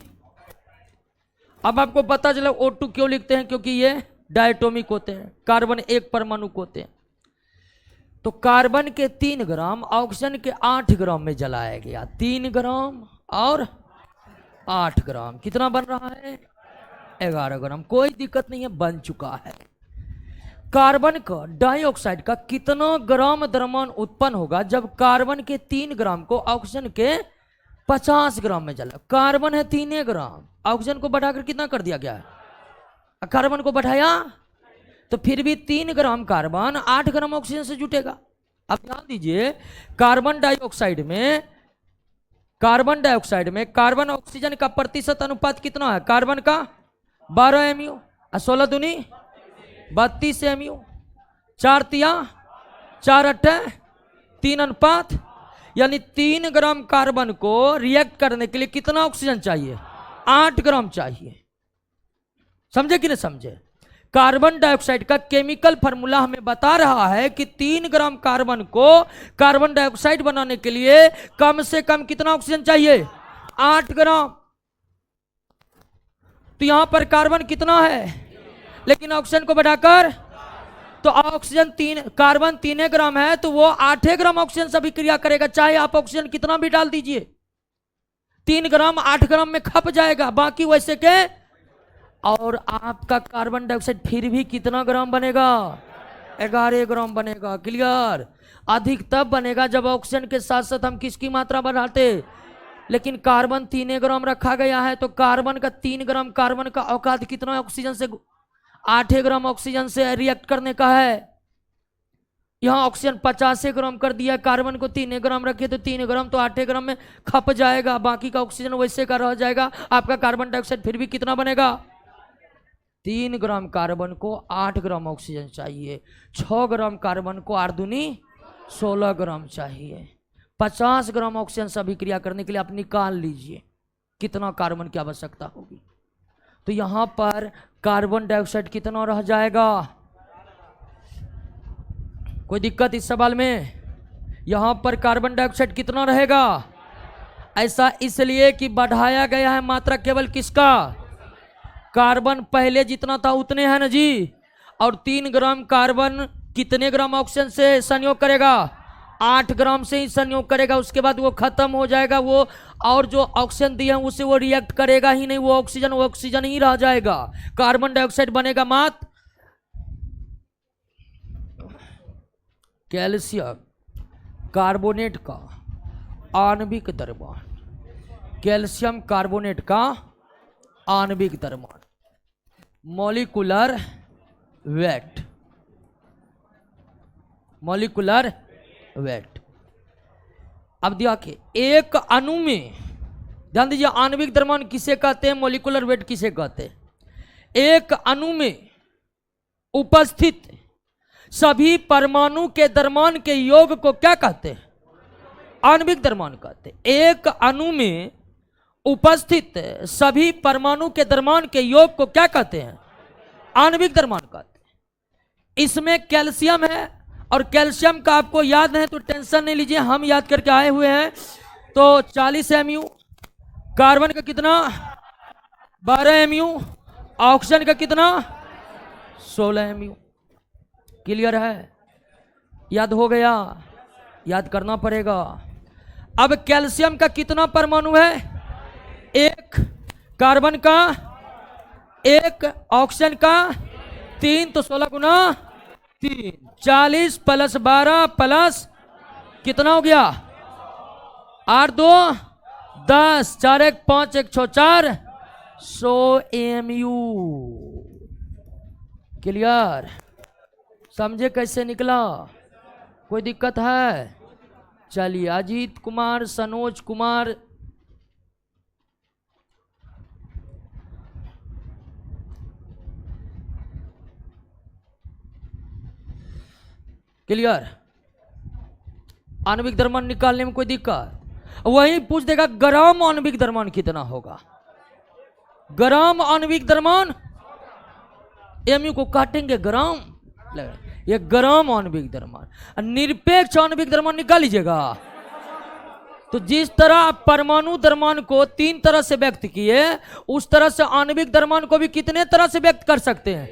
अब आपको पता चला O2 क्यों लिखते हैं, क्योंकि ये डायटोमिक होते हैं, कार्बन एक परमाणु होते हैं। तो कार्बन के 3 ग्राम ऑक्सीजन के 8 ग्राम में जलाया गया। 3 ग्राम और 8 ग्राम कितना बन रहा है? 11 ग्राम। कोई दिक्कत नहीं है, बन चुका है। कार्बन का डाइऑक्साइड का कितना ग्राम द्रव्यमान उत्पन्न होगा जब कार्बन के 3 ग्राम को ऑक्सीजन के 50 ग्राम में जला? कार्बन है 3 ग्राम, ऑक्सीजन को बढ़ाकर कितना कर दिया गया है? कार्बन को बढ़ाया तो फिर भी 3 ग्राम कार्बन 8 ग्राम ऑक्सीजन से जुटेगा। अब ध्यान दीजिए, कार्बन डाइऑक्साइड में कार्बन ऑक्सीजन का प्रतिशत अनुपात कितना है? कार्बन का 12 mu, 16 दूनी 32 mu, 4 तिया 4 अट्ठे 3 अनुपात, यानी 3 ग्राम कार्बन को रिएक्ट करने के लिए कितना ऑक्सीजन चाहिए? 8 ग्राम चाहिए। समझे कि नहीं समझे? कार्बन डाइऑक्साइड का केमिकल फार्मूला हमें बता रहा है कि 3 ग्राम कार्बन को कार्बन डाइऑक्साइड बनाने के लिए कम से कम कितना ऑक्सीजन चाहिए? 8 ग्राम। तो यहां पर कार्बन कितना है, लेकिन ऑक्सीजन को बढ़ाकर, तो ऑक्सीजन कार्बन 3 ग्राम है तो वो 8 ग्राम ऑक्सीजन से अभिक्रिया करेगा, चाहे आप ऑक्सीजन कितना भी डाल दीजिए। 3 ग्राम 8 ग्राम में खप जाएगा, बाकी वैसे के। और आपका कार्बन डाइऑक्साइड फिर भी कितना ग्राम बनेगा? 11 ग्राम बनेगा। क्लियर? अधिक तब बनेगा जब ऑक्सीजन के साथ साथ हम किसकी मात्रा बढ़ाते, लेकिन कार्बन 3 ग्राम रखा गया है तो कार्बन का 3 ग्राम कार्बन का औकात कितना ऑक्सीजन से? 8 ग्राम ऑक्सीजन से रिएक्ट करने का है। यहां ऑक्सीजन 50 ग्राम कर दिया, कार्बन को 3 ग्राम रखे तो 3 ग्राम तो 8 ग्राम में खप जाएगा, बाकी का ऑक्सीजन वैसे का रह जाएगा। आपका कार्बन डाइऑक्साइड फिर भी कितना बनेगा? 3 ग्राम कार्बन को 8 ग्राम ऑक्सीजन चाहिए। 6 ग्राम कार्बन को 8 दूनी 16 ग्राम चाहिए। 50 ग्राम ऑक्सीजन से अभिक्रिया करने के लिए आप निकाल लीजिए कितना कार्बन की आवश्यकता होगी। तो यहां पर कार्बन डाइऑक्साइड कितना रह जाएगा? कोई दिक्कत इस सवाल में? यहां पर कार्बन डाइऑक्साइड कितना रहेगा? ऐसा इसलिए कि बढ़ाया गया है मात्रा केवल किसका? कार्बन पहले जितना था उतने है ना जी। और 3 ग्राम कार्बन कितने ग्राम ऑक्सीजन से संयोग करेगा? 8 ग्राम से ही संयोग करेगा, उसके बाद वो खत्म हो जाएगा। वो और जो ऑक्सीजन दिया है उसे वो रिएक्ट करेगा ही नहीं, वो ऑक्सीजन ही रह जाएगा। कार्बन डाइऑक्साइड बनेगा मात्र कैल्शियम कार्बोनेट का आणविक द्रव्यमान, कैल्शियम कार्बोनेट का आणविक द्रव्यमान, मॉलिक्यूलर वेट, मॉलिक्यूलर वेट। अब देखिए, एक अणु में ध्यान दीजिए, आणविक द्रव्यमान किसे कहते हैं, मॉलिक्यूलर वेट किसे कहते हैं? एक अणु में उपस्थित सभी परमाणु के द्रव्यमान के योग को क्या कहते हैं? आणविक द्रव्यमान कहते हैं। एक अणु में उपस्थित सभी परमाणु के द्रव्यमान के योग को क्या कहते हैं? आणविक द्रव्यमान कहते हैं। इसमें कैल्शियम है, और कैल्शियम का आपको याद है तो टेंशन नहीं लीजिए, हम याद करके आए हुए हैं। तो 40 mu, कार्बन का कितना? 12 mu, ऑक्सीजन का कितना? 16 mu। क्लियर है? याद हो गया? याद करना पड़ेगा। अब कैल्शियम का कितना परमाणु है? 1, कार्बन का 1, ऑक्सीजन का 3, तो 16 गुना 3, 40 प्लस 12 प्लस कितना हो गया? 8 2 10, 4 1 5 1 6 4, 100 mu। क्लियर? समझे कैसे निकला? कोई दिक्कत है? चलिए, अजीत कुमार, सनोज कुमार, क्लियर? आणविक द्रव्यमान निकालने में कोई दिक्कत? वही पूछ देगा ग्राम आणविक द्रव्यमान कितना होगा। ग्राम आणविक द्रव्यमान, एमयू को काटेंगे ग्राम, ये ग्राम आणविक द्रव्यमान। निरपेक्ष आणविक द्रव्यमान निकाल लीजिएगा। तो जिस तरह परमाणु द्रव्यमान को 3 तरह से व्यक्त किए, उस तरह से आणविक द्रव्यमान को भी कितने तरह से व्यक्त कर सकते हैं?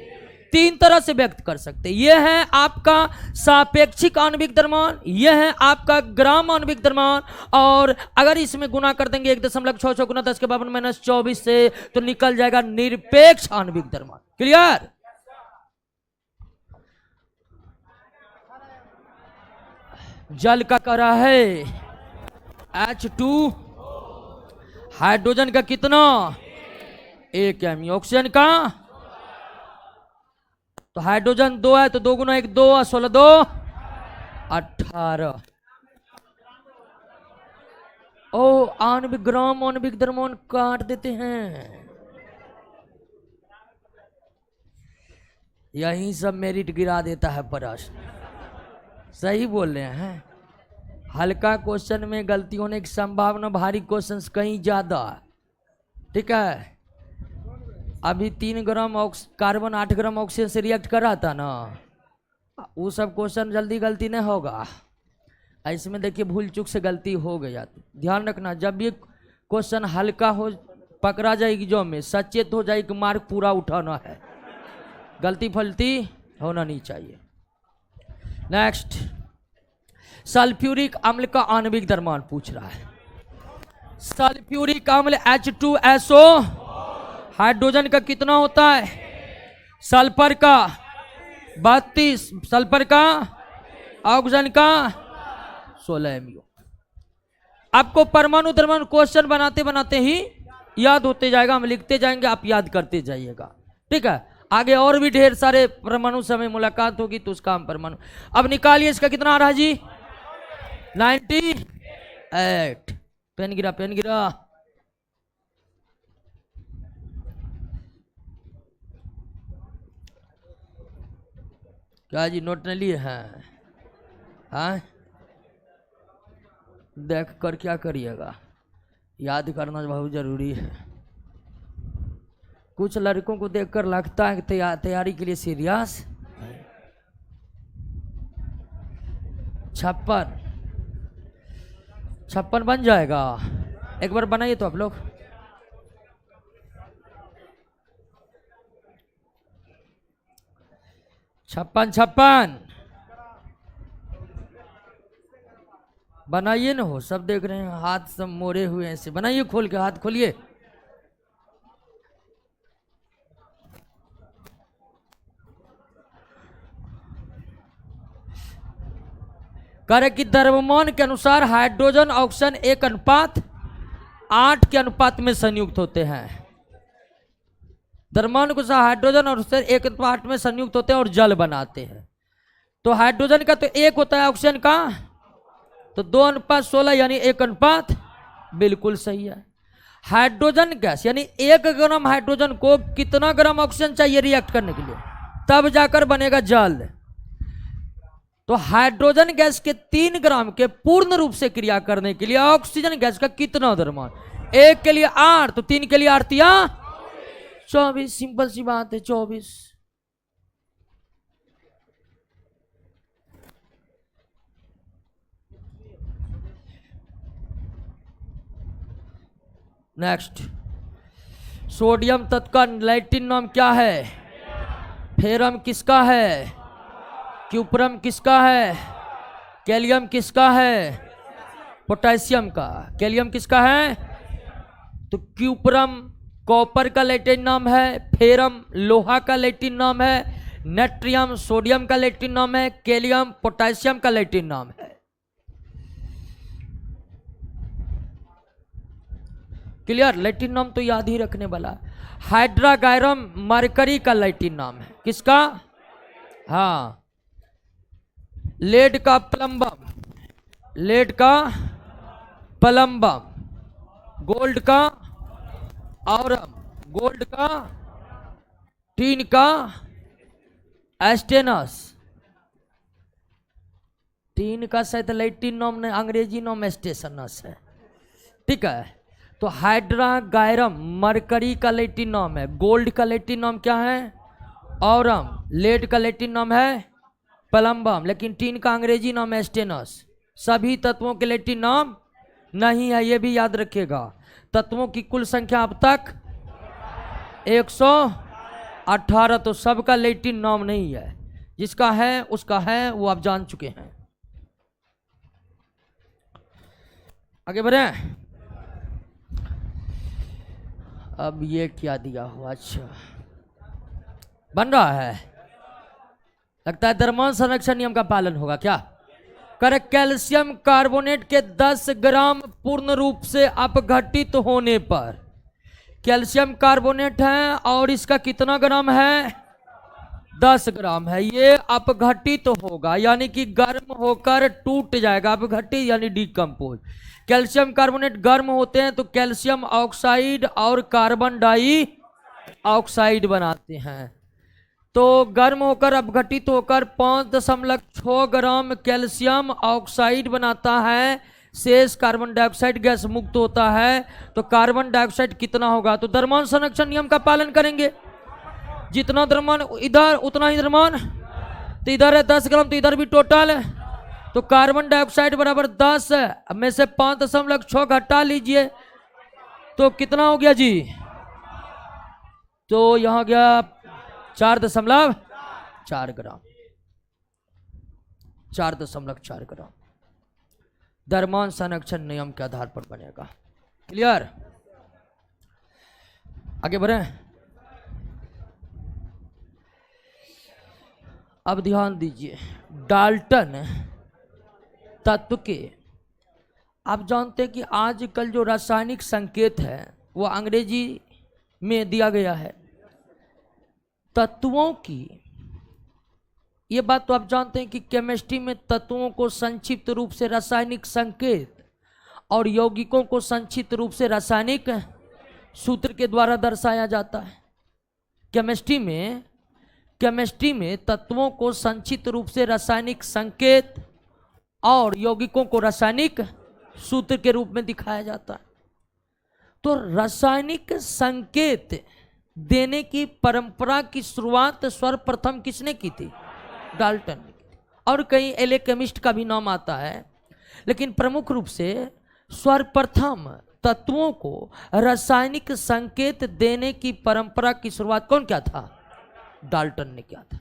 3 तरह से व्यक्त कर सकते हैं। यह है आपका सापेक्षिक आणविक द्रव्यमान, यह है आपका ग्राम आणविक द्रव्यमान, और अगर इसमें गुना कर देंगे 1.66 गुना 10 के पावर माइनस 24 से, तो निकल जाएगा निरपेक्ष आणविक द्रव्यमान। क्लियर? जल का करा है H2, हाइड्रोजन का कितना? 1 एम। ऑक्सीजन का, तो हाइड्रोजन 2 है, तो 2 गुना 1 2, 16 2 18। ओ आणविक ग्राम आणविक द्रव्यमान काट देते हैं। यही सब मेरिट गिरा देता है प्रश्न। सही बोल रहे हैं। हल्का क्वेश्चन में गलती होने की संभावना, भारी क्वेश्चन कहीं ज्यादा। ठीक है, अभी 3 ग्राम कार्बन 8 ग्राम ऑक्सीजन से रिएक्ट कर रहा था ना, वो सब क्वेश्चन जल्दी गलती नहीं होगा। इसमें देखिए भूल चूक से गलती हो गई जाती। ध्यान रखना, जब भी क्वेश्चन हल्का हो पकड़ा जाएगी जो में, सचेत हो जाए कि मार्क पूरा उठाना है, गलती फलती होना नहीं चाहिए। नेक्स्ट, सल्फ्यूरिक अम्ल का आणविक द्रव्यमान पूछ रहा है। सल्फ्यूरिक अम्ल H2SO, हाइड्रोजन का कितना होता है? सल्फर का 32, सल्फर का, ऑक्सीजन का 16 MU। आपको परमाणु द्रव्यमान क्वेश्चन बनाते बनाते ही याद होते जाएगा, हम लिखते जाएंगे, आप याद करते जाइएगा। ठीक है, आगे और भी ढेर सारे परमाणु से हमें मुलाकात होगी, तो उसका हम परमाणु। अब निकालिए, इसका कितना आ रहा है जी? 98। पेन गिरा, पेन गिरा। क्या जी, नोट नहीं लिए हैं? हाँ, देख कर क्या करिएगा, याद करना बहुत जरूरी है। कुछ लड़कों को देखकर लगता है कि तैयारी के लिए सीरियस। 56 बन जाएगा। एक बार बनाइए तो आप लोग। छप्पन बनाइए ना, हो सब देख रहे हैं, हाथ सब मोड़े हुए हैं, ऐसे बनाइए, खोल के हाथ खोलिए। करे कि द्रव्यमान के अनुसार हाइड्रोजन ऑक्सीजन 1:8 के अनुपात में संयुक्त होते हैं। द्रव्यमान के अनुसार हाइड्रोजन और ऑक्सीजन 1:8 में संयुक्त होते हैं और जल बनाते हैं। तो हाइड्रोजन का तो 1 होता है, ऑक्सीजन का तो 2:16 यानी 1:, बिल्कुल सही है। हाइड्रोजन गैस यानी 1 ग्राम हाइड्रोजन को कितना ग्राम ऑक्सीजन चाहिए रिएक्ट करने के लिए, तब जाकर बनेगा जल। तो हाइड्रोजन गैस के 3 ग्राम के पूर्ण रूप से क्रिया करने के लिए ऑक्सीजन गैस का कितना द्रव्यमान? 1 के लिए 8, तो 3 के लिए 8 या 24। सिंपल सी बात है, 24। नेक्स्ट, सोडियम तत्व का लैटिन नाम क्या है? फेरम किसका है? क्यूप्रम किसका है? कैलियम किसका है? पोटेशियम का। कैलियम किसका है? तो क्यूप्रम कॉपर का लैटिन नाम है, फेरम लोहा का लैटिन नाम है, नाइट्रियम सोडियम का लैटिन नाम है, कैलियम पोटेशियम का लैटिन नाम है। क्लियर? लैटिन नाम तो याद ही रखने वाला। हाइड्रागायरम मरकरी का लैटिन नाम है, किसका? हाँ, लेड का प्लम्बम, लेड का प्लम्बम, गोल्ड का औरम, गोल्ड का टीन का एस्टेनस, टीन का शायद लैटिन नाम नहीं, अंग्रेजी नाम स्टेशनस है। ठीक है, तो हाइड्रागायरम मरकरी का लैटिन नाम है, गोल्ड का लैटिन नाम क्या है? औरम, लेड का लैटिन नाम है प्लम्बम, लेकिन टीन का अंग्रेजी नाम है स्टेनस। सभी तत्वों के लैटिन नाम नहीं है, ये भी याद रखिएगा। तत्वों की कुल संख्या अब तक 118, तो सबका लैटिन नाम नहीं है, जिसका है उसका है, वो आप जान चुके हैं। आगे बढ़े। अब ये क्या दिया हुआ? अच्छा, बन रहा है, लगता है द्रव्यमान संरक्षण नियम का पालन होगा क्या? कर कैल्शियम कार्बोनेट के 10 ग्राम पूर्ण रूप से अपघटित होने पर, कैल्शियम कार्बोनेट है और इसका कितना ग्राम है? 10 ग्राम है। ये अपघटित होगा यानी कि गर्म होकर टूट जाएगा, अपघटित यानी डिकम्पोज। कैल्शियम कार्बोनेट गर्म होते हैं तो कैल्शियम ऑक्साइड और कार्बन डाई ऑक्साइड बनाते हैं। तो गर्म होकर अपघटित होकर 5.6 ग्राम कैल्शियम ऑक्साइड बनाता है, शेष कार्बन डाइऑक्साइड गैस मुक्त होता है। तो कार्बन डाइऑक्साइड कितना होगा? तो द्रव्यमान संरक्षण नियम का पालन करेंगे, जितना द्रव्यमान इधर उतना ही द्रव्यमान, तो इधर है 10 ग्राम तो इधर भी टोटल है, तो कार्बन डाइऑक्साइड बराबर 10 में से 5.6 घटा लीजिए तो कितना हो गया जी? तो यहां गया 4.4 ग्राम, 4.4 ग्राम द्रव्यमान संरक्षण नियम के आधार पर बनेगा। क्लियर? आगे बढ़े। अब ध्यान दीजिए, डाल्टन तत्व के, आप जानते हैं कि आजकल जो रासायनिक संकेत है वो अंग्रेजी में दिया गया है। तत्वों की, ये बात तो आप जानते हैं कि केमिस्ट्री में तत्वों को संक्षिप्त रूप से रासायनिक संकेत और यौगिकों को संक्षिप्त रूप से रासायनिक सूत्र के द्वारा दर्शाया जाता है। केमिस्ट्री में तत्वों को संक्षिप्त रूप से रासायनिक संकेत और यौगिकों को रासायनिक सूत्र के रूप में दिखाया जाता है। तो रासायनिक संकेत देने की परंपरा की शुरुआत सर्वप्रथम किसने की थी? डाल्टन ने की थी। और कई एल्केमिस्ट का भी नाम आता है, लेकिन प्रमुख रूप से सर्वप्रथम तत्वों को रासायनिक संकेत देने की परंपरा की शुरुआत कौन किया था? डाल्टन ने किया था।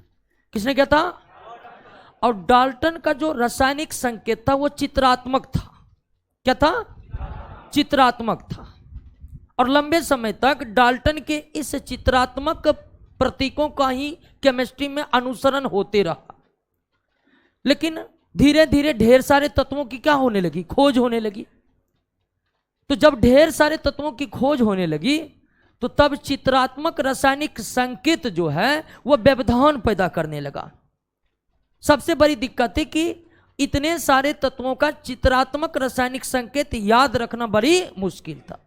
किसने किया था? और डाल्टन का जो रासायनिक संकेत था वो चित्रात्मक था। क्या था? चित्रात्मक था। और लंबे समय तक डाल्टन के इस चित्रात्मक प्रतीकों का ही केमिस्ट्री में अनुसरण होते रहा। लेकिन धीरे धीरे ढेर सारे तत्वों की क्या होने लगी? खोज होने लगी। तो जब ढेर सारे तत्वों की खोज होने लगी तो तब चित्रात्मक रासायनिक संकेत जो है वो व्यवधान पैदा करने लगा। सबसे बड़ी दिक्कत है कि इतने सारे तत्वों का चित्रात्मक रासायनिक संकेत याद रखना बड़ी मुश्किल था।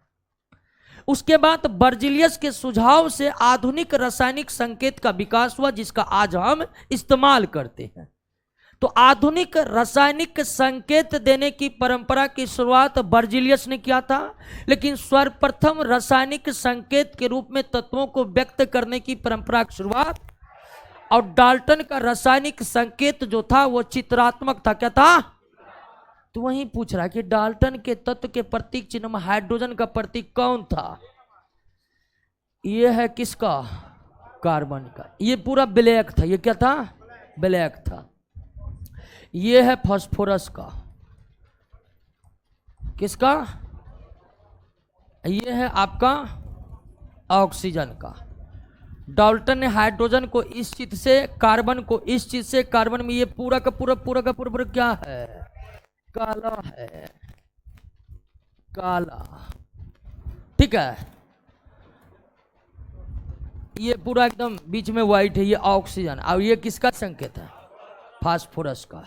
उसके बाद बर्जिलियस के सुझाव से आधुनिक रासायनिक संकेत का विकास हुआ, जिसका आज हम इस्तेमाल करते हैं। तो आधुनिक रासायनिक संकेत देने की परंपरा की शुरुआत बर्जिलियस ने किया था, लेकिन सर्वप्रथम रासायनिक संकेत के रूप में तत्वों को व्यक्त करने की परंपरा की शुरुआत, और डाल्टन का रासायनिक संकेत जो था वो चित्रात्मक था। क्या था? तो वहीं पूछ रहा है कि डाल्टन के तत्व के प्रतीक चिन्ह में हाइड्रोजन का प्रतीक कौन था? ये है किसका? कार्बन का। ये पूरा ब्लैक था। ये क्या था? ब्लैक था। ये है फास्फोरस का। किसका? ये है आपका ऑक्सीजन का। डाल्टन ने हाइड्रोजन को इस चीज से, कार्बन को इस चीज से, कार्बन में ये पूरा का पूरा क्या है? काला है, काला। ठीक है, ये पूरा एकदम बीच में व्हाइट है, ये ऑक्सीजन। और ये किसका संकेत है? फास्फोरस का।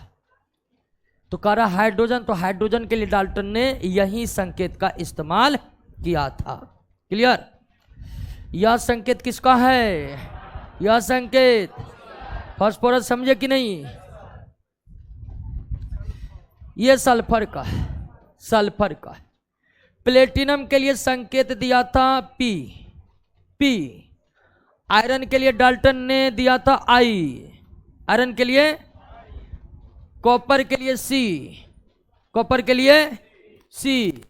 तो कह रहा हाइड्रोजन, तो हाइड्रोजन के लिए डाल्टन ने यही संकेत का इस्तेमाल किया था। क्लियर? यह संकेत किसका है? यह संकेत फास्फोरस। समझे कि नहीं? ये सल्फर का है, सल्फर का है। प्लेटिनम के लिए संकेत दिया था पी, पी। आयरन के लिए डाल्टन ने दिया था आई, आयरन के लिए। कॉपर के लिए सी, कॉपर के लिए सी।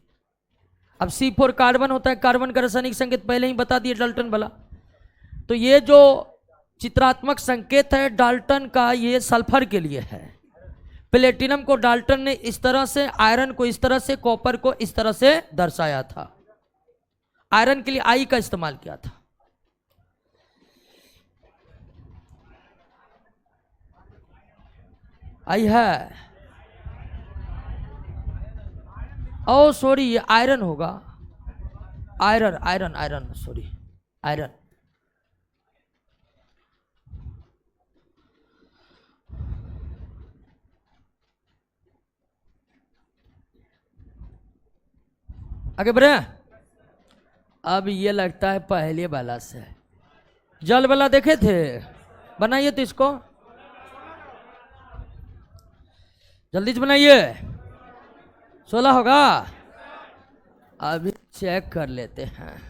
अब C4 कार्बन होता है, कार्बन का रासायनिक संकेत पहले ही बता दिए डाल्टन वाला। तो ये जो चित्रात्मक संकेत है डाल्टन का, ये सल्फर के लिए है। प्लेटिनम को डाल्टन ने इस तरह से, आयरन को इस तरह से, कॉपर को इस तरह से दर्शाया था। आयरन के लिए आई का इस्तेमाल किया था। आई है, ओ सॉरी ये आयरन होगा, iron iron iron, sorry iron. आगे बढ़े। अब ये लगता है पहले वाला से, जल वाला देखे थे, बनाइए तो इसको जल्दी से बनाइए। 16 होगा, अभी चेक कर लेते हैं।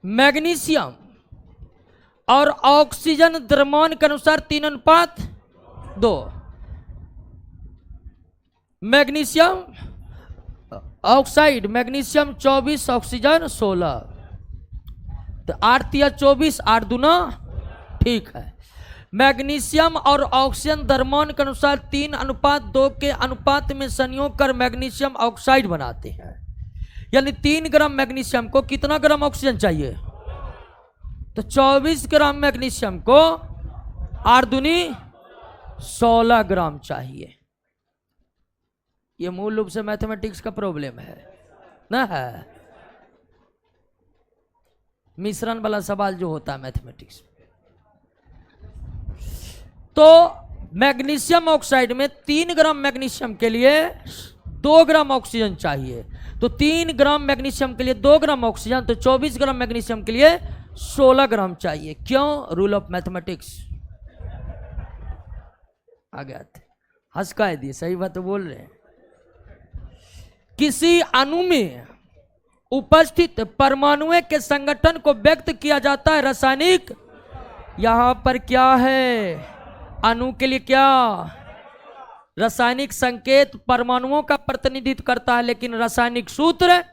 मैग्नीशियम और ऑक्सीजन द्रव्यमान के अनुसार 3:2। मैग्नीशियम ऑक्साइड, मैग्नीशियम 24, ऑक्सीजन 16, तो 8 या 24, 8 दूना, ठीक है। मैग्नीशियम और ऑक्सीजन द्रव्यमान के अनुसार 3:2 के अनुपात में संयोग कर मैग्नीशियम ऑक्साइड बनाते हैं। यानी 3 ग्राम मैग्नीशियम को कितना ग्राम ऑक्सीजन चाहिए? तो 24 ग्राम मैग्नीशियम को 8 दूनी 16 ग्राम चाहिए। ये मूल रूप से मैथमेटिक्स का प्रॉब्लम है ना, है मिश्रण वाला सवाल जो होता है मैथमेटिक्स। तो मैग्नीशियम ऑक्साइड में 3 ग्राम मैग्नीशियम के लिए 2 ग्राम ऑक्सीजन चाहिए। तो 3 ग्राम मैग्नीशियम के लिए 2 ग्राम ऑक्सीजन, तो 24 ग्राम मैग्नीशियम के लिए 16 ग्राम चाहिए। क्यों? रूल ऑफ मैथमेटिक्स आ गया थे, हंस का दिए, सही बात तो बोल रहे हैं। किसी अणु में उपस्थित परमाणुओं के संगठन को व्यक्त किया जाता है रासायनिक, यहां पर क्या है, अणु के लिए क्या, रासायनिक संकेत परमाणुओं का प्रतिनिधित्व करता है, लेकिन रासायनिक सूत्र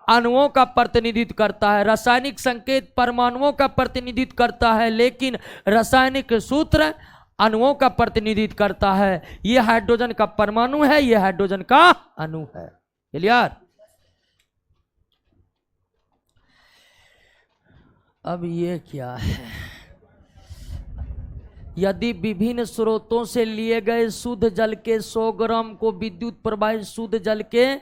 अणुओं का प्रतिनिधित्व करता है। रासायनिक संकेत परमाणुओं का प्रतिनिधित्व करता है, लेकिन रासायनिक सूत्र अणुओं का प्रतिनिधित्व करता है। ये हाइड्रोजन का परमाणु है, ये हाइड्रोजन का अणु है। क्लियर? अब ये क्या है, यदि विभिन्न स्रोतों से लिए गए शुद्ध जल के 100 ग्राम को विद्युत प्रवाहित शुद्ध जल के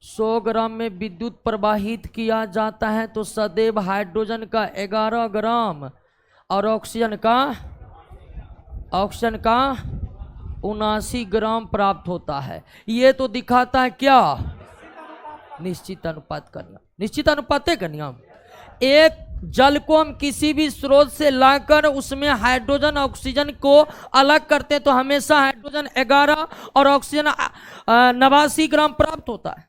100 ग्राम में विद्युत प्रवाहित किया जाता है, तो सदैव हाइड्रोजन का 11 ग्राम और ऑक्सीजन का 79 ग्राम प्राप्त होता है। ये तो दिखाता है क्या, निश्चित अनुपात का नियम। निश्चित अनुपात का नियम, एक जल को हम किसी भी स्रोत से लाकर उसमें हाइड्रोजन ऑक्सीजन को अलग करते हैं, तो हमेशा हाइड्रोजन 11 और ऑक्सीजन 89 ग्राम प्राप्त होता है।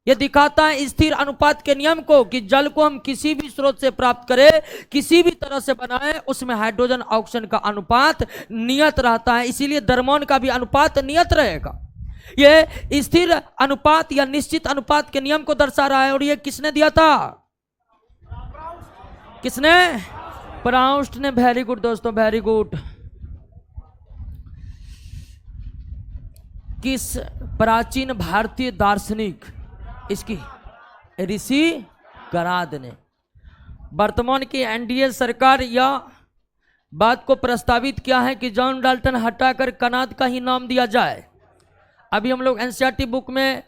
यह दिखाता है स्थिर अनुपात के नियम को, कि जल को हम किसी भी स्रोत से प्राप्त करें, किसी भी तरह से बनाए, उसमें हाइड्रोजन ऑक्सीजन का अनुपात नियत रहता है। इसीलिए द्रव्यमान का भी अनुपात नियत रहेगा। यह स्थिर अनुपात या निश्चित अनुपात के नियम को दर्शा रहा है। और यह किसने दिया था? किसने? प्राउस्ट ने। वेरी गुड दोस्तों, वेरी गुड। किस प्राचीन भारतीय दार्शनिक, इसकी ऋषि गणाद ने। वर्तमान की एनडीए सरकार यह बात को प्रस्तावित किया है कि जॉन डाल्टन हटाकर कनाद का ही नाम दिया जाए। अभी हम लोग एनसीईआरटी बुक में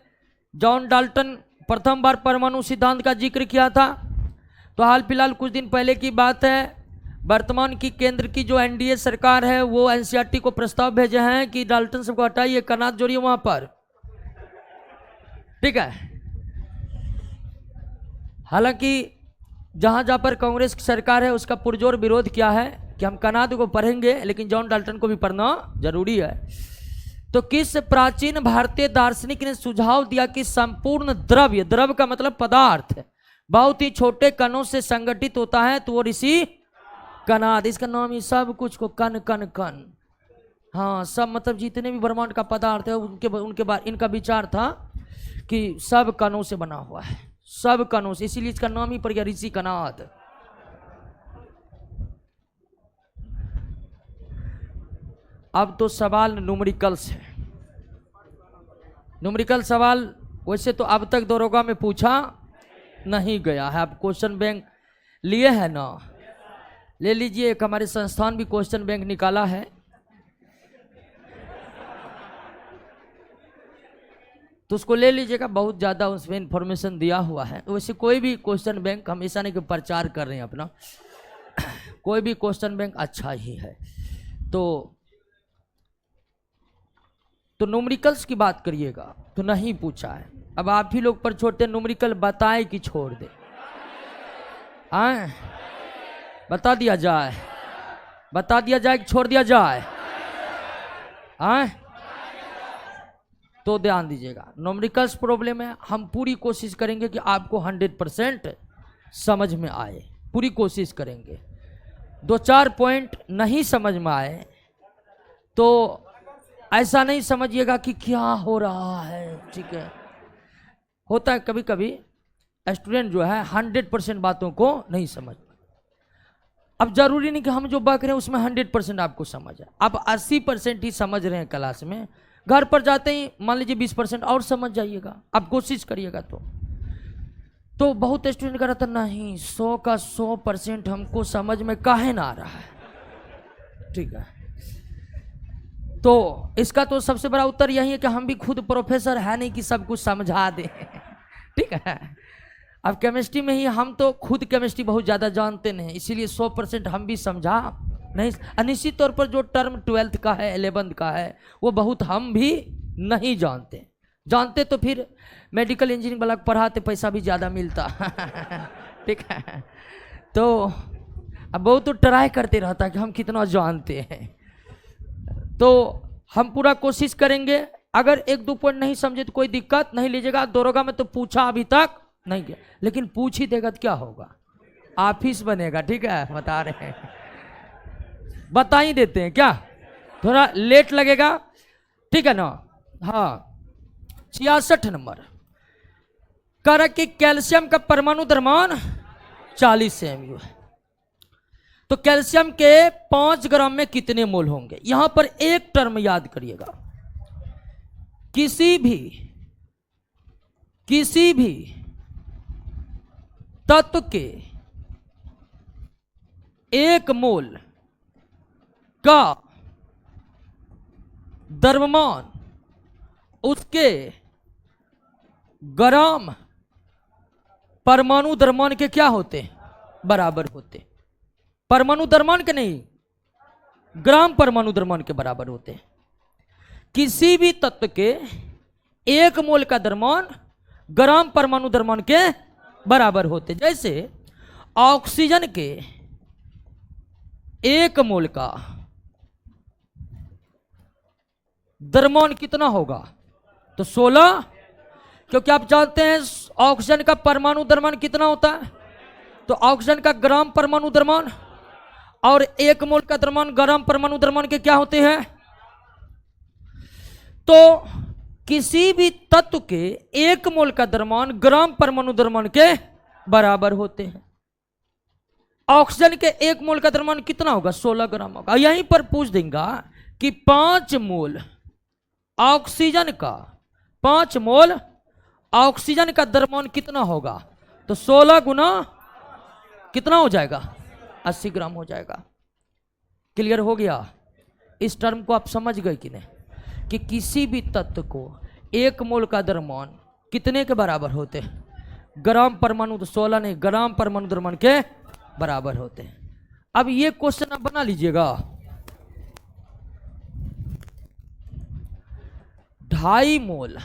जॉन डाल्टन प्रथम बार परमाणु सिद्धांत का जिक्र किया था। तो हाल फिलहाल कुछ दिन पहले की बात है, वर्तमान की केंद्र की जो एनडीए सरकार है वो एनसीईआरटी को प्रस्ताव भेजे हैं कि डाल्टन सबको हटाइए, कनाद जोड़िए वहां पर। ठीक है। हालांकि जहां जहां पर कांग्रेस की सरकार है उसका पुरजोर विरोध किया है। कि हम कनाद को पढ़ेंगे लेकिन जॉन डाल्टन को भी पढ़ना जरूरी है। तो किस प्राचीन भारतीय दार्शनिक ने सुझाव दिया कि संपूर्ण द्रव्य, द्रव्य का मतलब पदार्थ, बहुत ही छोटे कणों से संगठित होता है, तो वो ऋषि कनाद। इसका नाम ही सब कुछ को कण कण कण, हाँ सब मतलब जितने भी ब्रह्मांड का पदार्थ है उनके बाद इनका विचार था कि सब कणों से बना हुआ है, सब कणों से, इसीलिए इसका नाम ही पड़ गया ऋषि कनाद। अब तो सवाल न्यूमेरिकल्स है। न्यूमेरिकल सवाल वैसे तो अब तक दरोगा में पूछा नहीं गया है। आप क्वेश्चन बैंक लिए है ना, ले लीजिए। एक हमारे संस्थान भी क्वेश्चन बैंक निकाला है, तो उसको ले लीजिएगा, बहुत ज़्यादा उसमें इंफॉर्मेशन दिया हुआ है। वैसे कोई भी क्वेश्चन बैंक, हम ऐसा नहीं कि प्रचार कर रहे हैं अपना, कोई भी क्वेश्चन बैंक अच्छा ही है। तो न्यूमेरिकल्स की बात करिएगा तो नहीं पूछा है। अब आप ही लोग पर छोड़ते, न्यूमेरिकल बताए कि छोड़ दे, आए बता दिया जाए, बता दिया जाए कि छोड़ दिया जाए, आए तो ध्यान दीजिएगा। न्यूमेरिकल्स प्रॉब्लम है, हम पूरी कोशिश करेंगे कि आपको 100% समझ में आए, पूरी कोशिश करेंगे। 2-4 पॉइंट नहीं समझ में आए तो ऐसा नहीं समझिएगा कि क्या हो रहा है, ठीक है। होता है कभी कभी स्टूडेंट जो है 100% बातों को नहीं समझ। अब जरूरी नहीं कि हम जो बात करें उसमें 100% आपको समझ है। आप 80% ही समझ रहे हैं क्लास में, घर पर जाते ही मान लीजिए 20% और समझ जाइएगा, आप कोशिश करिएगा। तो बहुत स्टूडेंट का रहता नहीं, 100 का 100% हमको समझ में काहे ना आ रहा है, ठीक है। तो इसका तो सबसे बड़ा उत्तर यही है कि हम भी खुद प्रोफेसर है नहीं कि सब कुछ समझा दे, ठीक है। अब केमिस्ट्री में ही हम तो खुद केमिस्ट्री बहुत ज़्यादा जानते नहीं, इसीलिए 100% हम भी समझा नहीं। निश्चित तौर पर जो टर्म 12th का है, 11th का है, वो बहुत हम भी नहीं जानते तो फिर मेडिकल इंजीनियरिंग वाला पढ़ाते पैसा भी ज़्यादा मिलता, ठीक है। तो अब बहुत तो ट्राई करते रहता कि हम कितना जानते हैं। तो हम पूरा कोशिश करेंगे। अगर 1-2 पॉइंट नहीं समझे तो कोई दिक्कत नहीं लीजिएगा। दरोगा में तो पूछा अभी तक नहीं गया, लेकिन पूछ ही देगा तो क्या होगा, ऑफिस बनेगा, ठीक है, बता रहे हैं, बता ही देते हैं क्या, थोड़ा लेट लगेगा, ठीक है ना। हाँ 66 नंबर कह रहा कि कैल्शियम का परमाणु द्रव्यमान 40 MU है, तो कैल्शियम के 5 ग्राम में कितने मोल होंगे। यहां पर एक टर्म याद करिएगा, किसी भी तत्व के 1 मोल का द्रव्यमान उसके ग्राम परमाणु द्रव्यमान के क्या होते हैं, बराबर होते। परमाणु द्रव्यमान के नहीं, ग्राम परमाणु द्रव्यमान के बराबर होते हैं। किसी भी तत्व के 1 मोल का द्रव्यमान ग्राम परमाणु द्रव्यमान के बराबर होते। जैसे ऑक्सीजन के 1 मोल का द्रव्यमान कितना होगा, तो 16, क्योंकि आप जानते हैं ऑक्सीजन का परमाणु द्रव्यमान कितना होता है, तो ऑक्सीजन का ग्राम परमाणु द्रव्यमान और 1 मोल का द्रव्यमान ग्राम परमाणु द्रव्यमान के क्या होते हैं। तो किसी भी तत्व के 1 मोल का द्रव्यमान ग्राम परमाणु द्रव्यमान के बराबर होते हैं। ऑक्सीजन के 1 मोल का द्रव्यमान कितना होगा, 16 ग्राम होगा। यहीं पर पूछ देगा कि 5 मोल ऑक्सीजन का, 5 मोल ऑक्सीजन का द्रव्यमान कितना होगा, तो 16 गुना कितना हो जाएगा, 80 ग्राम हो जाएगा। क्लियर हो गया। इस टर्म को आप समझ गए कि नहीं, कि किसी भी तत्व को 1 मोल का द्रव्यमान कितने के बराबर होते हैं, ग्राम परमाणु, तो 16 नहीं, ग्राम परमाणु द्रव्यमान के बराबर होते हैं। अब ये क्वेश्चन आप बना लीजिएगा, 2.5 मोल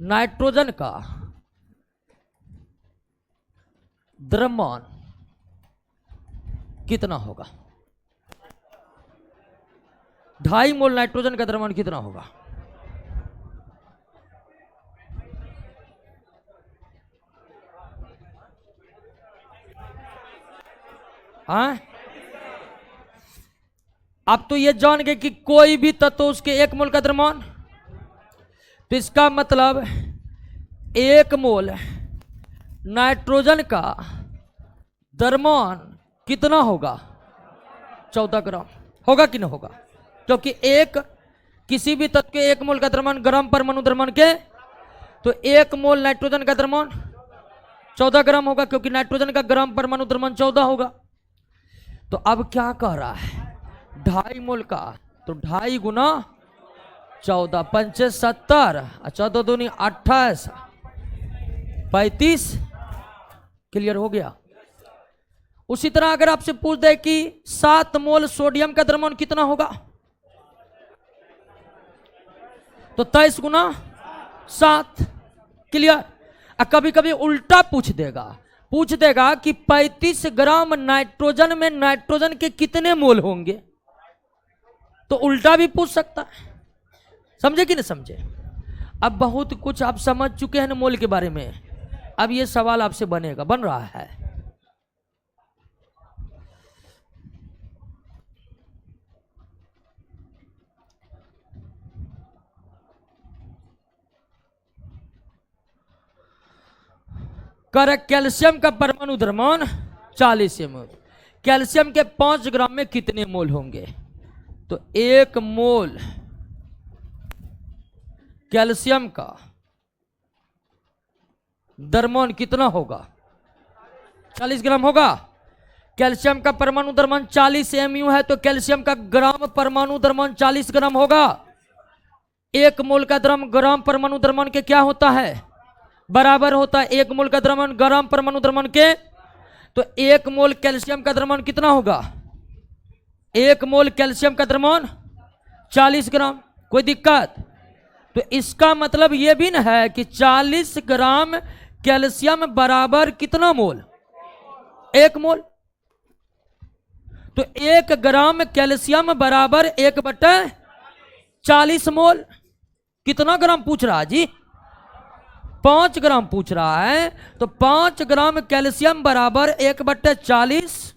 नाइट्रोजन का द्रव्यमान कितना होगा? 2.5 मोल नाइट्रोजन का द्रव्यमान कितना होगा? हाँ, अब तो ये जान गए कि कोई भी तत्व उसके 1 मोल का द्रव्यमान, तो इसका मतलब 1 मोल नाइट्रोजन का द्रव्यमान कितना होगा? 14 ग्राम होगा कि नहीं होगा? क्योंकि किसी भी तत्व के 1 मोल का द्रव्यमान ग्राम परमाणु द्रव्यमान के, तो 1 मोल नाइट्रोजन का द्रव्यमान 14 ग्राम होगा, क्योंकि नाइट्रोजन का ग्राम परमाणु द्रव्यमान 14 होगा। तो अब क्या कह रहा है? 2.5 मोल का, तो 2.5 गुना 14, 5 70, 14 दूनी 28, 35। क्लियर हो गया? उसी तरह अगर आपसे पूछ दे कि 7 मोल सोडियम का द्रव्यमान कितना होगा, तो 23 गुना 7। क्लियर? कभी कभी उल्टा पूछ देगा कि 35 ग्राम नाइट्रोजन में नाइट्रोजन के कितने मोल होंगे, तो उल्टा भी पूछ सकता है। समझे कि नहीं समझे? अब बहुत कुछ आप समझ चुके हैं ना मोल के बारे में, अब ये सवाल आपसे बन रहा है। कर कैल्शियम का परमाणु द्रव्यमान 40 mol, कैल्शियम के 5 ग्राम में कितने मोल होंगे? तो 1 मोल कैल्शियम का द्रव्यमान कितना होगा? 40 ग्राम होगा। कैल्शियम का परमाणु द्रव्यमान 40 mu है, तो कैल्शियम का ग्राम परमाणु द्रव्यमान 40 ग्राम होगा। 1 मोल का ग्राम परमाणु द्रव्यमान के क्या होता है? बराबर होता है 1 मोल का द्रव्यमान ग्राम परमाणु द्रव्यमान के। तो 1 मोल कैल्शियम का द्रव्यमान कितना होगा? 1 मोल कैल्शियम का द्रव्यमान 40 ग्राम। कोई दिक्कत? तो इसका मतलब यह भी न है कि 40 ग्राम कैल्शियम बराबर कितना मोल? 1 मोल। तो 1 ग्राम कैल्शियम बराबर 1/40 मोल। कितना ग्राम पूछ रहा है जी? 5 ग्राम पूछ रहा है। तो 5 ग्राम कैल्शियम बराबर 1/40,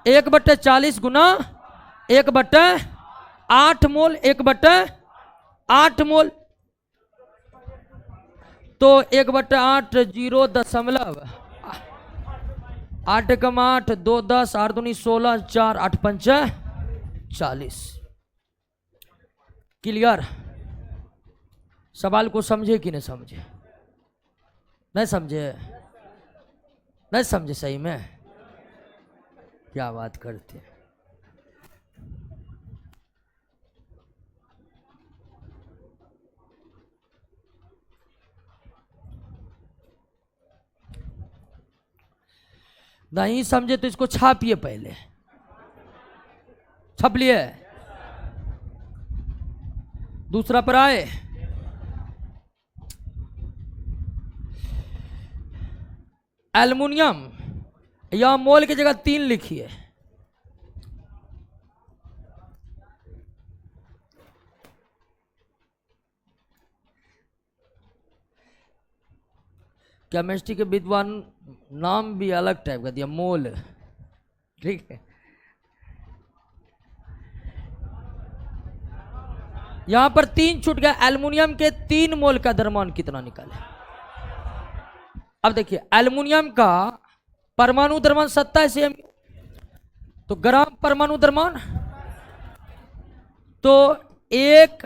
1/40 गुना 1/8 मोल, 1/8 मोल। तो 1/8 0.8 कम 8 2 10 8 दूनी 16 4 8 5 40। क्लियर? सवाल को समझे कि नहीं समझे? नहीं समझे? नहीं समझे? सही में क्या बात करते हैं। नहीं समझे तो इसको छापिए, पहले छाप लिए। दूसरा पर आए। एल्युमिनियम, यहां मोल की जगह 3 लिखिए। केमिस्ट्री के विद्वान नाम भी अलग टाइप का दिया, मोल। ठीक है? यहां पर 3 छूट गया। एल्युमिनियम के 3 मोल का द्रव्यमान कितना निकाले? अब देखिए, एल्युमिनियम का परमाणु द्रव्यमान 27 mu, तो ग्राम परमाणु द्रव्यमान, तो 1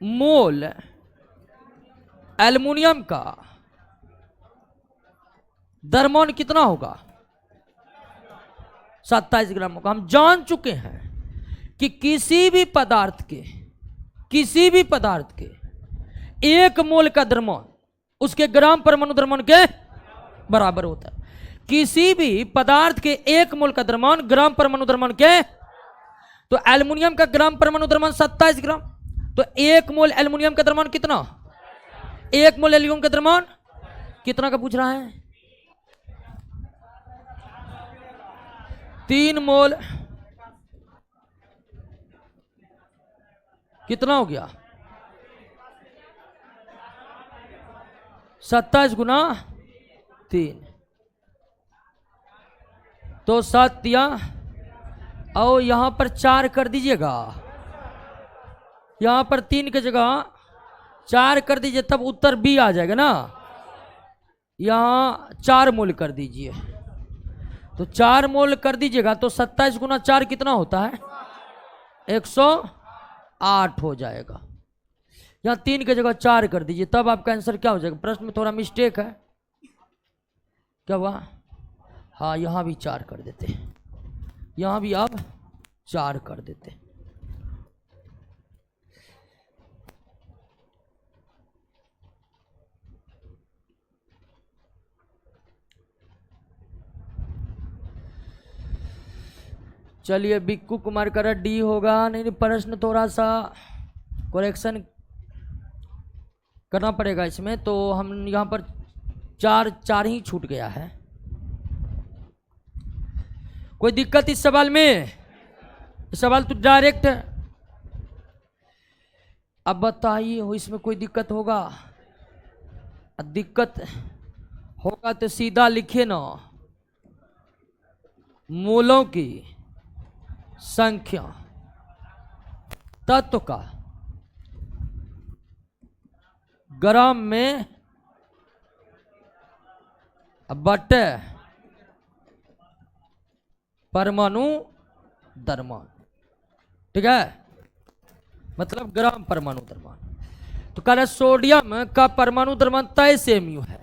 मोल एल्युमिनियम का द्रव्यमान कितना होगा? 27 ग्राम होगा। हम जान चुके हैं कि किसी भी पदार्थ के 1 मोल का द्रव्यमान उसके ग्राम परमाणु द्रव्यमान के बराबर होता है। किसी भी पदार्थ के 1 मोल का द्रव्यमान ग्राम परमाणु द्रव्यमान के, तो एल्युमिनियम का ग्राम परमाणु द्रव्यमान 27 ग्राम, तो 1 मोल एल्युमिनियम का द्रव्यमान कितना? 1 मोल एल्युमिनियम का द्रव्यमान कितना का पूछ रहा है? 3 मोल कितना हो गया? 27 गुना 3 तो 7 या, और यहां पर 4 कर दीजिएगा, यहां पर 3 की जगह 4 कर दीजिए, तब उत्तर बी आ जाएगा ना। यहां 4 मोल कर दीजिए, तो 4 मोल कर दीजिएगा तो 27 गुना 4 कितना होता है? 108 हो जाएगा। यहां 3 की जगह 4 कर दीजिए, तब आपका आंसर क्या हो जाएगा? प्रश्न में थोड़ा मिस्टेक है, क्या हुआ? हाँ, यहां भी 4 कर देते, यहां भी आप 4 कर देते। चलिए, बिक्कू कुमार का डी होगा। नहीं, प्रश्न थोड़ा सा करेक्शन करना पड़ेगा इसमें, तो हम यहाँ पर 4 ही छूट गया है। कोई दिक्कत इस सवाल में? इस सवाल तो डायरेक्ट है। अब बताइए, हो इसमें कोई दिक्कत होगा? दिक्कत होगा तो सीधा लिखे ना, मोलों की संख्या तत्व का ग्राम में बटे परमाणु द्रव्यमान। ठीक है, मतलब ग्राम परमाणु द्रव्यमान। तो कह रहे सोडियम का परमाणु द्रव्यमान 23 mu है,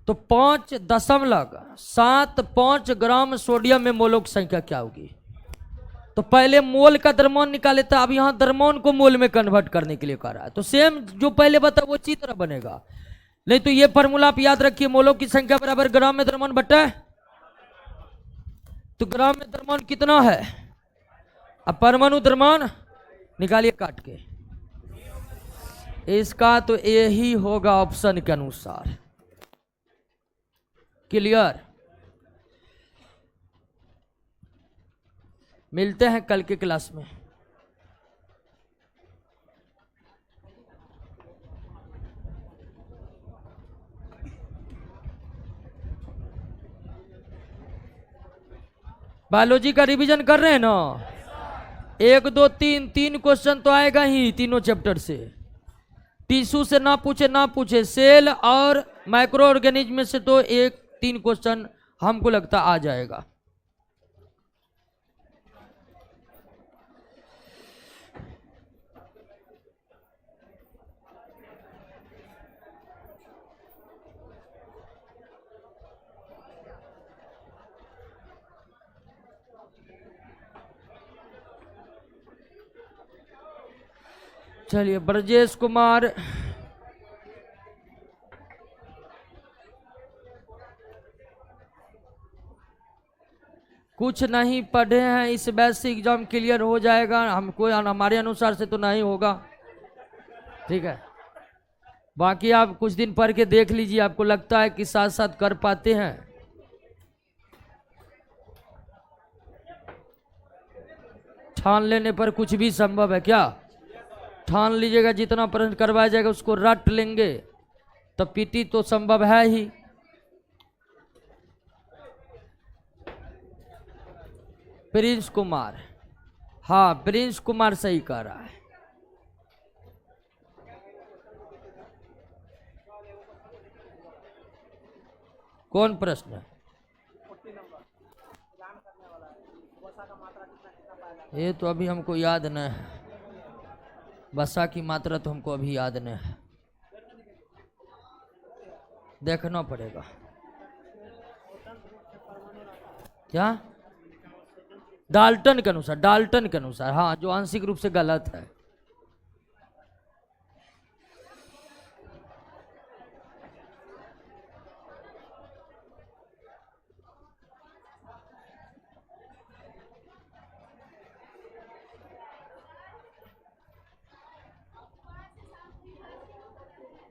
तो 5.75 ग्राम सोडियम में मोलों की संख्या क्या होगी? तो पहले मोल का द्रव्यमान निकाले था, अब यहां द्रव्यमान को मोल में कन्वर्ट करने के लिए कह रहा है, तो सेम जो पहले बता वो अच्छी तरह बनेगा। नहीं तो ये फॉर्मूला आप याद रखिए, मोलों की संख्या बराबर ग्राम में द्रव्यमान बटा, तो ग्राम में द्रव्यमान कितना है? अब परमाणु द्रव्यमान निकालिए काट के, इसका तो यही होगा ऑप्शन के अनुसार। क्लियर? मिलते हैं कल के क्लास में। बायोलॉजी का रिवीजन कर रहे हैं ना? 1 2 3 क्वेश्चन तो आएगा ही तीनों चैप्टर से। टिश्यू से ना पूछे, सेल और माइक्रो ऑर्गेनिज्म में से तो 3 क्वेश्चन हमको लगता आ जाएगा। चलिए, ब्रजेश कुमार, कुछ नहीं पढ़े हैं, इस बैच से एग्जाम क्लियर हो जाएगा हमको, हमारे अनुसार से तो नहीं होगा। ठीक है, बाकी आप कुछ दिन पढ़ के देख लीजिए, आपको लगता है कि साथ साथ कर पाते हैं। ठान लेने पर कुछ भी संभव है क्या? ठान लीजिएगा, जितना प्रश्न करवाया जाएगा उसको रट लेंगे, तो पीटी तो संभव है ही। प्रिंस कुमार, हाँ प्रिंस कुमार सही कह रहा है। कौन प्रश्न है? ये तो अभी हमको याद नहीं है, वसा की मात्रा तो हमको अभी याद नहीं है, देखना पड़ेगा। क्या? डाल्टन के अनुसार, डाल्टन के अनुसार, हाँ, जो आंशिक रूप से गलत है।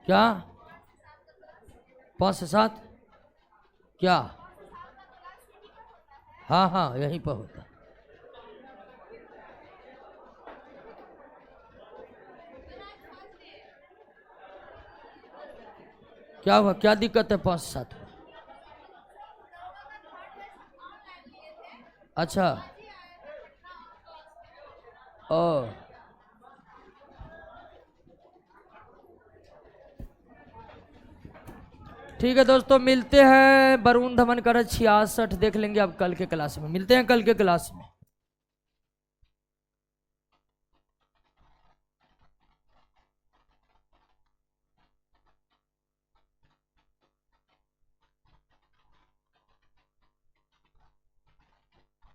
क्या? 5 से 7? क्या? हाँ हाँ यहीं पर होता है। क्या हुआ, क्या दिक्कत है 5-7 में? अच्छा ओ ठीक है दोस्तों, मिलते हैं। वरुण धवन का 66 देख लेंगे अब कल के क्लास में। मिलते हैं कल के क्लास में।